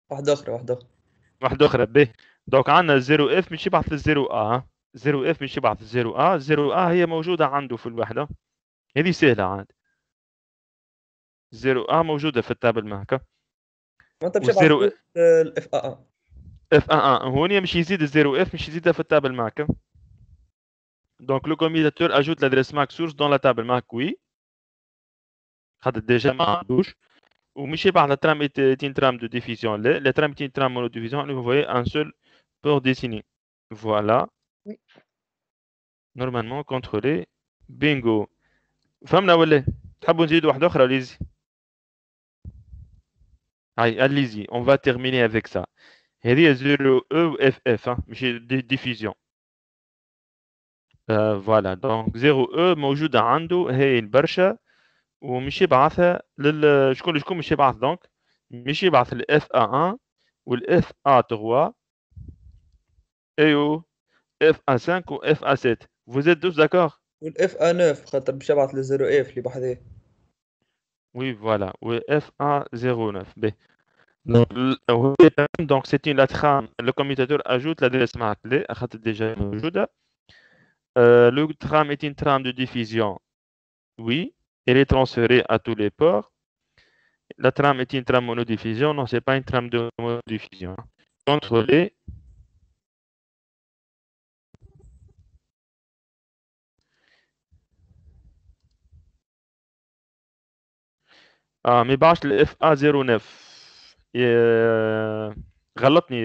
S5: واحدة أخرى.
S1: واحدة أخرى باهي. دونك عندنا 0 اف مش يبعث 0 ا، 0 اف مش يبعث 0 ا، 0 ا هي موجودة عنده في الوحدة، هذه سهلة عاد. 0 ا موجودة في التابل معك.
S5: ما انت مش يبعث الاف ا
S1: اف ا هوني مش يزيد 0 اف مش يزيدها في التابل معك. Donc le commutateur ajoute l'adresse MAC source dans la table MAC, oui. خاطر déjà ما عندوش. ومش يبعث الترام est une trame de diffusion. Les trames est une trame monodiffusion. Vous voyez un seul port dessiné. Voilà.
S7: Oui.
S1: Normalement contrôlé. Bingo. فهمنا ولا؟ تحبوا نزيدوا واحدة أخرى ليزي؟ allez-y, on va terminer avec ça. هذه 0 E FF مش diffusion. فوالا دونك 0 E موجودة عنده هي البرشا، ومش يبعثها شكون مش يبعث دونك مش يبعث الاف ا 1 والاف ا 3 ايو اف ا 5 واف ا 7. vous êtes tous d'accord؟
S5: والاف ا 9 خاطر باش يبعث ل 0 اف اللي بحذاه.
S1: oui voilà واف ا 09 ب. donc c'est une la trame. Le commutateur ajoute l'adresse MAC لا خاطر déjà موجودة. Le trame est une trame de diffusion, oui. Elle est transférée à tous les ports. La trame est une trame monodiffusion. Non, c'est pas une trame de monodiffusion. Contrôler. ما يبعث الاف ا 09. غلطني.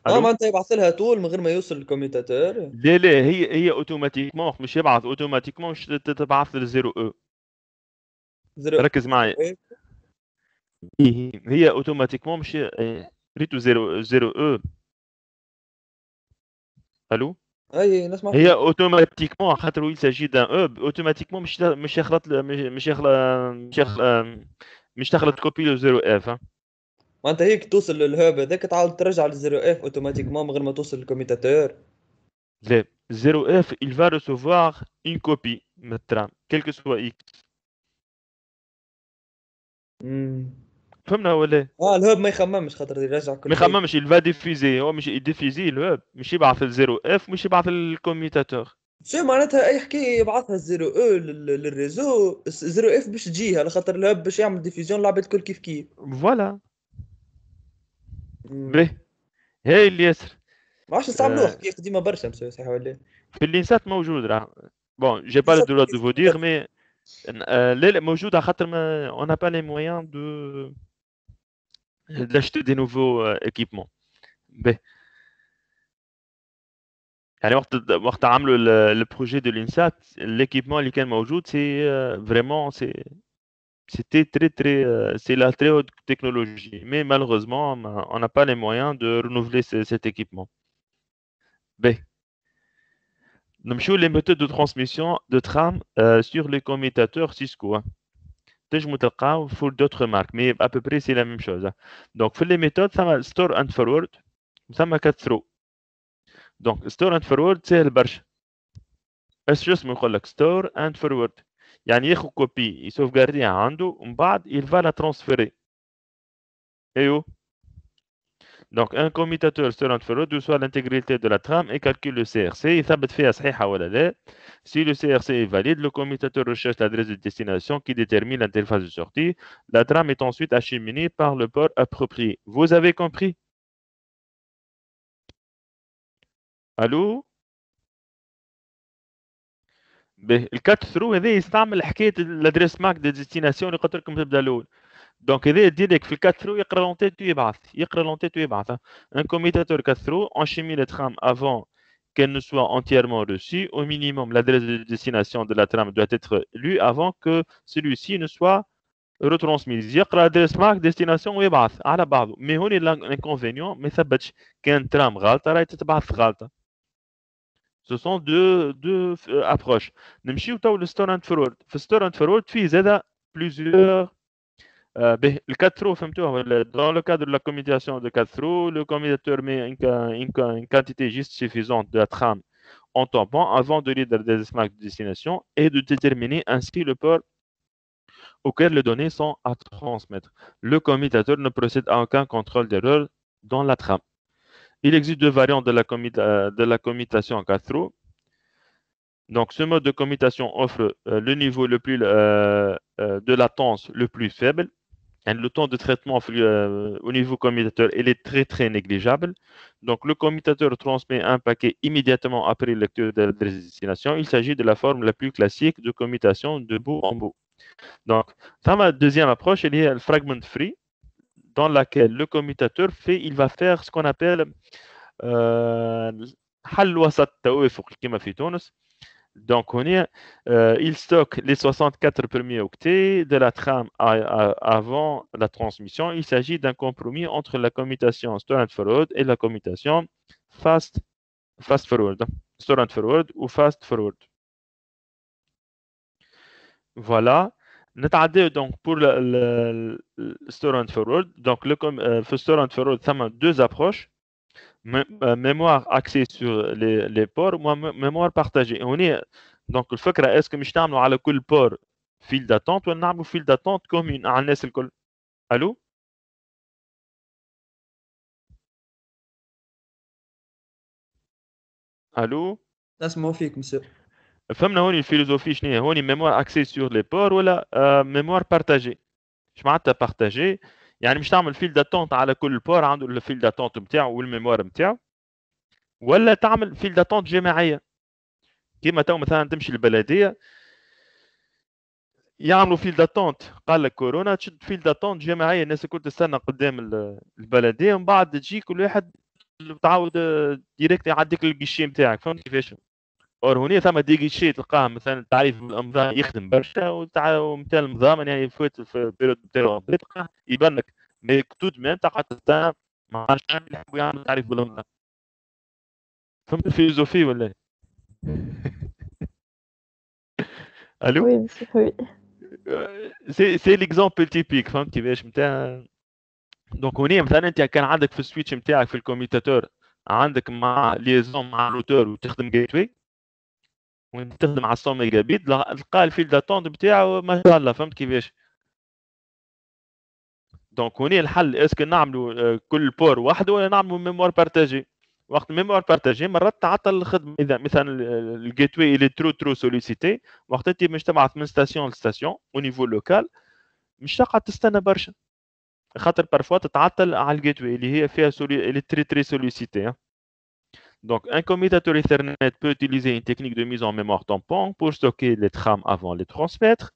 S5: ما انت يبعث لها طول من غير ما يوصل للكمبيوتر.
S1: لا هي اوتوماتيكمون مش يبعث اوتوماتيكمون مش تبعث ل 0 او. ركز معي. هي اوتوماتيكمون مش ريتو 0 او. الو
S5: اي نسمع.
S1: هي اوتوماتيكمون خاطر il s'agit d'un hub اوتوماتيكمون مش تخلط كوبي ل 0 اف.
S5: ما انت هيك توصل للهاب هذاك تعاود ترجع ل 0 اف اوتوماتيكمون من غير ما توصل للكمبيوتر.
S1: لا 0 اف il va recevoir une copie من الترام quel que soit x. فهمنا ولا؟
S5: الهاب ما يخممش خاطر يرجع كل
S1: ما يخممش. il va diffuser. هو مش يديفيزي الهاب مش يبعث ل 0 اف مش يبعث للكمبيوتر.
S5: شو معناتها اي حكايه يبعثها 0 او للريزو 0 اف باش تجيها على خاطر الهاب باش يعمل ديفيزيون لعبه الكل كيف
S1: فوالا. به هاي اللي ياسر
S5: ما عادش نستعملوه حكايه قديمه برشا مسوي صحيح ولا؟
S1: في اللينسات موجود راه. بون جي با لو دروا دو فو دير مي لا موجود على خاطر ما اون ا با لي مويان دو d'acheter des nouveaux équipements. به يعني وقت عملوا البروجي دو لينسات l'équipement اللي كان موجود سي فريمون c'était très c'est la très haute technologie, mais malheureusement on n'a pas les moyens de renouveler cet équipement. B. نمشيو les méthodes de transmission de trame sur les commutateurs Cisco. تنجموا تلقاو pour d'autres marques, mais à peu près c'est la même chose. Donc في les méthodes ثم store and forward ثم cut through. Donc store and forward سهل برشا. ايش اسمه يقول لك store and forward يعني ياخذ كوبي يسوفغارديها عنده ومن بعد il va la transférer. ايوه. Donc un commutateur store and forward reçoit l'intégralité de la trame et calcule le CRC يثبت فيها صحيحة ولا لا. Si le CRC est valide, le commutateur recherche l'adresse de destination qui détermine l'interface de sortie. La trame est ensuite acheminée par le port approprié. Vous avez compris? Allô? باهي الكات ثرو هذا يستعمل حكايه الادريس ماك دي ديستيناسيون اللي قلت لكم تبدا الاول. دونك هذا ديريكت في الكات ثرو يقرا لونتيت يقرا لونتيت ويبعث. ان كوميتاتور كات ثرو enchimie les trames avant qu'elle ne soit entièrement reçue. Au minimum, l'adresse de destination de la trame doit être lue avant que celui-ci ne soit retransmise. يقرا ادريس ماك ديستيناسيون ويبعث على بعضه. مي هوني الانكونفينيون ما ثبتش كان ترام غلطه راهي تتبعث غلطه. Ce sont deux approches. نمشيو تو للستور اند فورورد. في ستور اند فورورد فيه زاده plusieurs le 4 through dans le cadre de la communication de 4 through, le commutateur met une quantité juste suffisante de la trame en tampon avant de lire des marques de destination et de déterminer ainsi le port auquel les données sont à transmettre. Le commutateur ne procède à aucun contrôle d'erreur dans la trame. Il existe deux variantes de la commutation en 4 through. Donc, ce mode de commutation offre le niveau le plus de latence le plus faible. Et le temps de traitement au niveau commutateur il est très négligeable. Donc, le commutateur transmet un paquet immédiatement après la lecture de l'adresse de destination. Il s'agit de la forme la plus classique de commutation de bout en bout. Donc, ma deuxième approche, il est le fragment free, dans laquelle le commutateur il va faire ce qu'on appelle حل وسط توافق كما في تونس. Donc, il stocke les 64 premiers octets de la trame avant la transmission. Il s'agit d'un compromis entre la commutation store and forward et la commutation fast forward. Store and forward ou fast forward. Voilà. نتعدى donc pour le store and forward. Donc, le store and forward, ça a deux approches. mémoire axée sur les ports ou mémoire partagée. On est donc الفكرة est-ce que مش نعملوا على كل port file d'attente ولا نعملوا file d'attente commune على الناس الكل؟ الو؟ الو؟
S5: نسمعوا فيك مسيو.
S1: فهمنا هوني الفيلوزوفي شنو هي؟ هوني ميموار اكسي سور لي بور ولا ميموار بارتاجي؟ اش معناتها بارتاجي؟ يعني مش تعمل فيل داتونت على كل بور عنده الفيل داتونت نتاعو والميموار نتاعو، ولا تعمل فيل داتونت جماعيه كيما تو مثلا تمشي للبلديه يعملوا فيل داتونت، قال لك كورونا تشد فيل داتونت جماعيه، الناس الكل تستنى قدام البلديه ومن بعد تجي كل واحد تعاود ديريكت يعديك للجيشي نتاعك. فهمت كيفاش؟ اور هنا ثم دي جيشي تلقاه مثلا تعريف بالامضاء يخدم برشا ومثال المضامن يعني فوت في البيريود نتاعو تلقاه يبان لك مكتوب ميم تاع حتى ما عادش يحبوا يعملوا تعريف بالامضاء. فهمت الفيلوزوفي ولا؟ الو
S2: وي وي
S1: سي ليكزامبل تيبيك. فهمت كيفاش نتاع؟ دونك هنا مثلا انت كان عندك في السويتش نتاعك في الكمبيوتر عندك مع ليزون مع الروتور وتخدم جيت واي وانت تخدم على 100 ميجا بيت، تلقى الفيل داتونت نتاعو ما شاء الله. فهمت كيفاش؟ دونك هنا الحل اسكو نعملوا كل بور وحده ولا نعملوا ميموار بارتاجي. وقت الميموار بارتاجي مرات تعطل الخدمه، اذا مثلا الجيت واي اللي ترو سوليسيتي وقت انت مش تبعث من ستاسيون لستاسيون او نيفو لوكال مش تقعد تستنى برشا، خاطر بارفوا تتعطل على الجيت واي اللي هي فيها اللي تري سوليسيتي. Donc, un commutateur Ethernet peut utiliser une technique de mise en mémoire tampon pour stocker les trames avant les transmettre.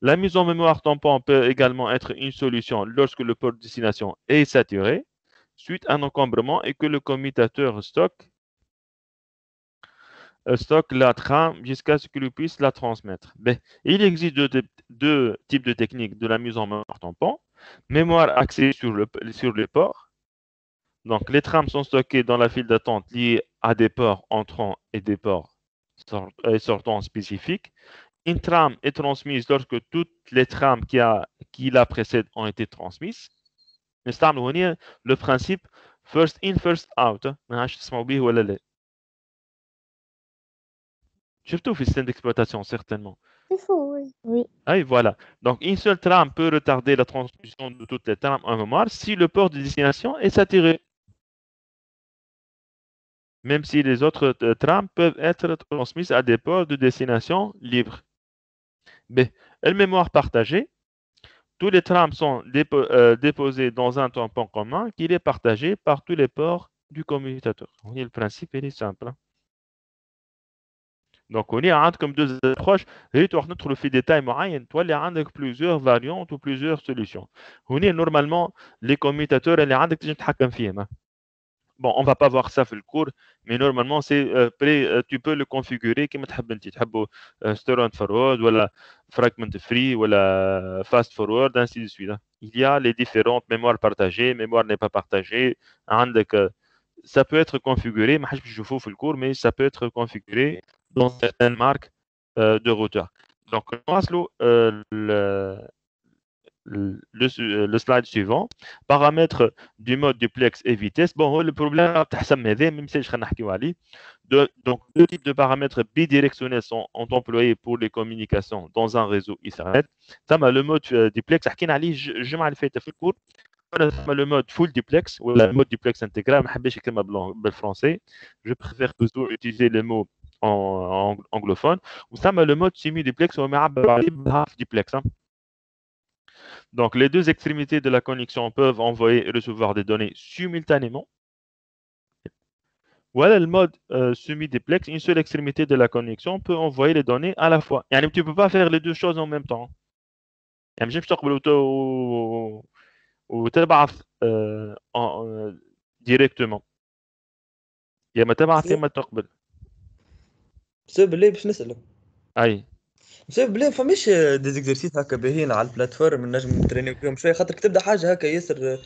S1: La mise en mémoire tampon peut également être une solution lorsque le port de destination est saturé suite à un encombrement et que le commutateur stocke la trame jusqu'à ce qu'il puisse la transmettre. Mais il existe deux types de techniques de la mise en mémoire tampon. Mémoire axée sur les ports. Donc, les trames sont stockées dans la file d'attente liée à des ports entrants et des ports sortants spécifiques. Une trame est transmise lorsque toutes les trames qui la précèdent ont été transmises. Le principe first in, first out. Surtout au système d'exploitation, certainement.
S6: Il faut, oui.
S2: Oui.
S1: Ah, voilà. Donc, une seule trame peut retarder la transmission de toutes les trames en mémoire si le port de destination est saturé. Même si les autres trames peuvent être transmises à des ports de destination libres. B. La mémoire partagée. Tous les trames sont déposés dans un tampon commun qui est partagé par tous les ports du commutateur. Le principe il est simple. دونك هوني عندكم دو ابروش، ريت راح ندخلوا في ديتاي معين تولي عندك بليزيور فاريونت و بليزيور سوليوشن. هوني نورمالمون لي كوميتاتور اللي عندك تنجم تتحكم فيهم. Bon, on va pas voir ça في الكور، mais normalement c'est tu peux le configurer كيما تحب انت، تحبه storage forward ولا fragment free ولا fast forward ainsi de suite. Il y a les différentes mémoires partagées, mémoire n'est pas partagée. عندك ça peut être configuré، ما حدش بيشوفوه في الكور mais ça peut être configuré dans certaines marques de routeurs. Donc نواصلوا le slide suivant. Paramètres du mode duplex et vitesse. Bon, le problème, donc deux types de paramètres bidirectionnels sont employés pour les communications dans un réseau Ethernet. Ça, le mode duplex, le mode full duplex ou le mode duplex intégral. Français. Je préfère toujours utiliser le mot en anglophone. Ou ça, le mode semi-duplex ou half duplex. Donc, les deux extrémités de la connexion peuvent envoyer et recevoir des données simultanément. Voilà le mode semi-duplex. Une seule extrémité de la connexion peut envoyer les données à la fois. Yani, tu ne peux pas faire les deux choses en même temps. يعني مش تقبل وتبعث directement. يا ما تبعث يا ما تقبل.
S5: بسبب ليه باش نسألك؟
S1: أي.
S5: بسبب ليه فماش ديزيكزرسيس هكا باهيين على البلاتفورم نجم نترينيو فيهم شويه، خاطر تبدا حاجه هكا ياسر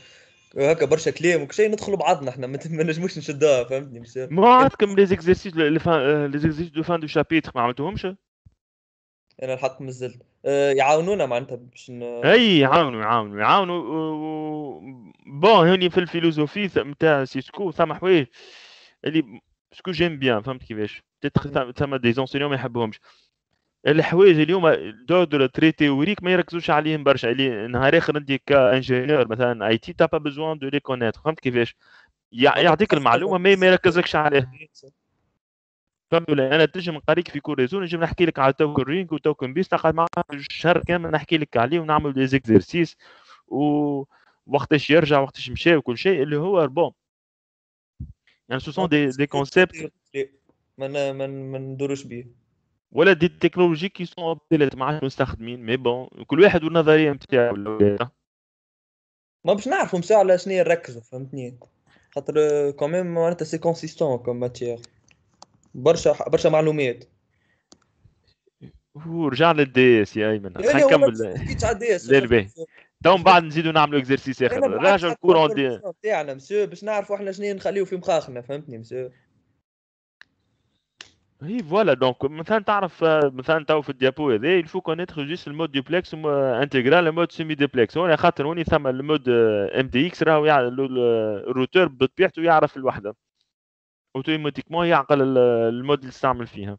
S5: هكا برشا كلام وكل شيء ندخلوا بعضنا احنا ما نجموش نشدوها، فهمتني؟
S1: ما عندكم لي زيكزرسيس دو فان دو شابيتر ما عملتوهمش؟
S5: انا الحق مازلت يعاونونا معناتها باش
S1: اي يعاونوا بون هوني في الفيلوزوفي نتاع سيسكو ثم حوايج اللي سكو جيم بيان، فهمت كيفاش؟ ثم دي زونسينيون ما يحبوهمش الحوايج اليوم دو تري تيوريك ما يركزوش عليهم برشا، اللي نهار اخر انت كانجينيور مثلا اي تي تا با بيزوان دو لي كونيتر، فهمت كيفاش؟ يعطيك المعلومه ما يركزلكش عليها. فهمت ولا؟ انا تنجم نقريك في كور ريزو، نجم نحكي لك على توكن رينج وتوكن بيس، نقعد معاك الشهر كامل نحكي لك عليه ونعمل دي زيكزرسيس ووقتاش يرجع وقتاش مشى وكل شيء اللي هو بون. يعني سو سون دي كونسيبت
S5: ما ندوروش بيه
S1: ولا دي تكنولوجي كي سون اوبتيليت مع المستخدمين، مي بون كل واحد والنظريه نتاعو.
S5: ما باش نعرفوا مساء على شنو نركزوا، فهمتني؟ خاطر كوميم معناتها سي كونسيستون كوم ماتيير، برشا معلومات.
S1: ورجع للدي اس يا ايمن، خلينا نكمل.
S5: حكيت على الدي اس
S1: تو من بعد نزيدوا نعملوا اكزرسيس اخر، راجع الكورون دي
S5: تاعنا مسيو باش نعرفوا احنا شنو نخليو في مخاخنا، فهمتني مسيو؟
S1: هي فوالا. دونك مثلا تعرف مثلا تو في الديابو هذا الفو كونيتر جوست المود دوبلكس انتجرال المود سيمي دوبلكس. هون خاطر هوني ثم المود ام دي اكس راهو الروتور بطبيعته يعرف الوحده اوتوماتيكمون يعقل المود اللي تستعمل فيها.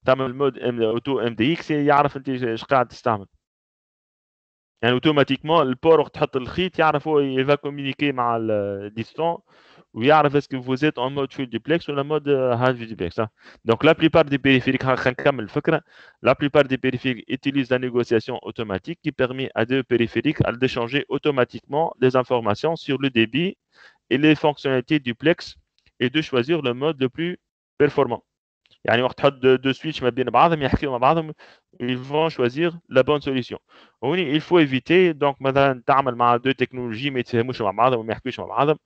S1: تعمل المود اوتو ام دي اكس يعرف انت ايش قاعد تستعمل، يعني اوتوماتيكمون البور وقت تحط الخيط يعرف هو يفا كومونيكي مع الديستون ويعرف est-ce que vous êtes en mode full duplex ou en mode half duplex. Donc la plupart des périphériques, la plupart des périphériques utilisent la négociation automatique qui permet à deux périphériques d'échanger automatiquement des informations sur le débit et les fonctionnalités duplex et de choisir le mode le plus performant. يعني وقت تحط deux switches ما بين بعضهم يحكيوا مع بعضهم ils vont choisir la bonne solution. هوني il faut éviter donc مثلا تعمل مع deux technologies ما يتفاهموش مع بعضهم وما يحكيوش مع بعضهم.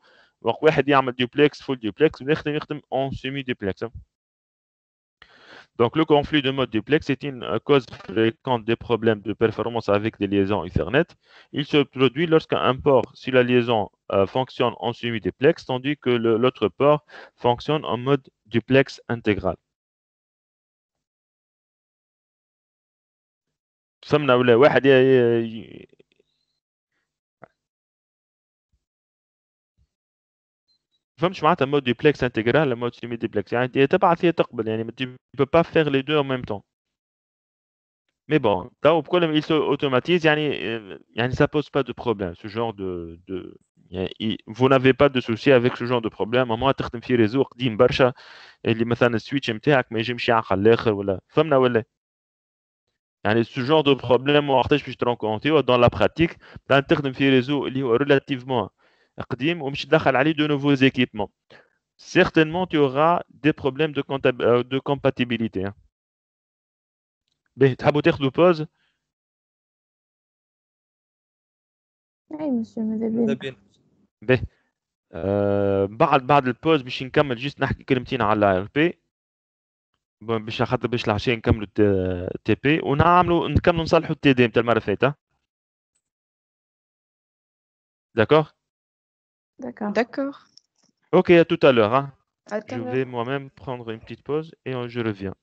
S1: Donc, واحد يعمل duplex, full duplex, والآخر يخدم en semi-duplex. Donc, le conflit de mode duplex est une cause fréquente des problèmes de performance avec des liaisons Ethernet. Il se produit lorsqu'un port, si la liaison fonctionne en semi-duplex, tandis que l'autre port fonctionne en mode duplex intégral. فهمنا ولا؟ واحد فهمتش معناتها مود ديبلكس انتجرال ولا مود سيمي ديبلكس؟ يعني تبعث هي تقبل، يعني tu peux pas faire les deux en même temps. Mais bon, تو بكل il se automatise يعني ça pose pas de problème ce genre de يعني vous n'avez pas de souci avec ce genre de problème. ما تخدم في ريزو قديم برشا اللي مثلا السويتش نتاعك ما يجمش يعقل الاخر ولا فهمنا ولا؟ يعني ce genre de problème وقتاش باش ترونكونتيو dans la pratique تخدم في ريزو اللي هو relativement قديم ومش تدخل عليه دو نوفو زيكيبمون. certainement tu auras des problèmes de compatibilité. Hein. تحبوا تاخذوا pause.
S2: اي مسيو ماذا
S5: ماذا
S2: بينا.
S5: بينا.
S1: بعد البوز باش نكمل جيست نحكي كلمتين على الار بي باش خاطر باش العشيه نكملوا تي بي نكملوا نصلحوا التي دي نتاع المره اللي فاتت. D'accord?
S2: D'accord.
S7: D'accord.
S1: Ok, à tout à l'heure. Hein.
S7: À tout à
S1: Je
S7: l'heure.
S1: vais moi-même prendre une petite pause et je reviens.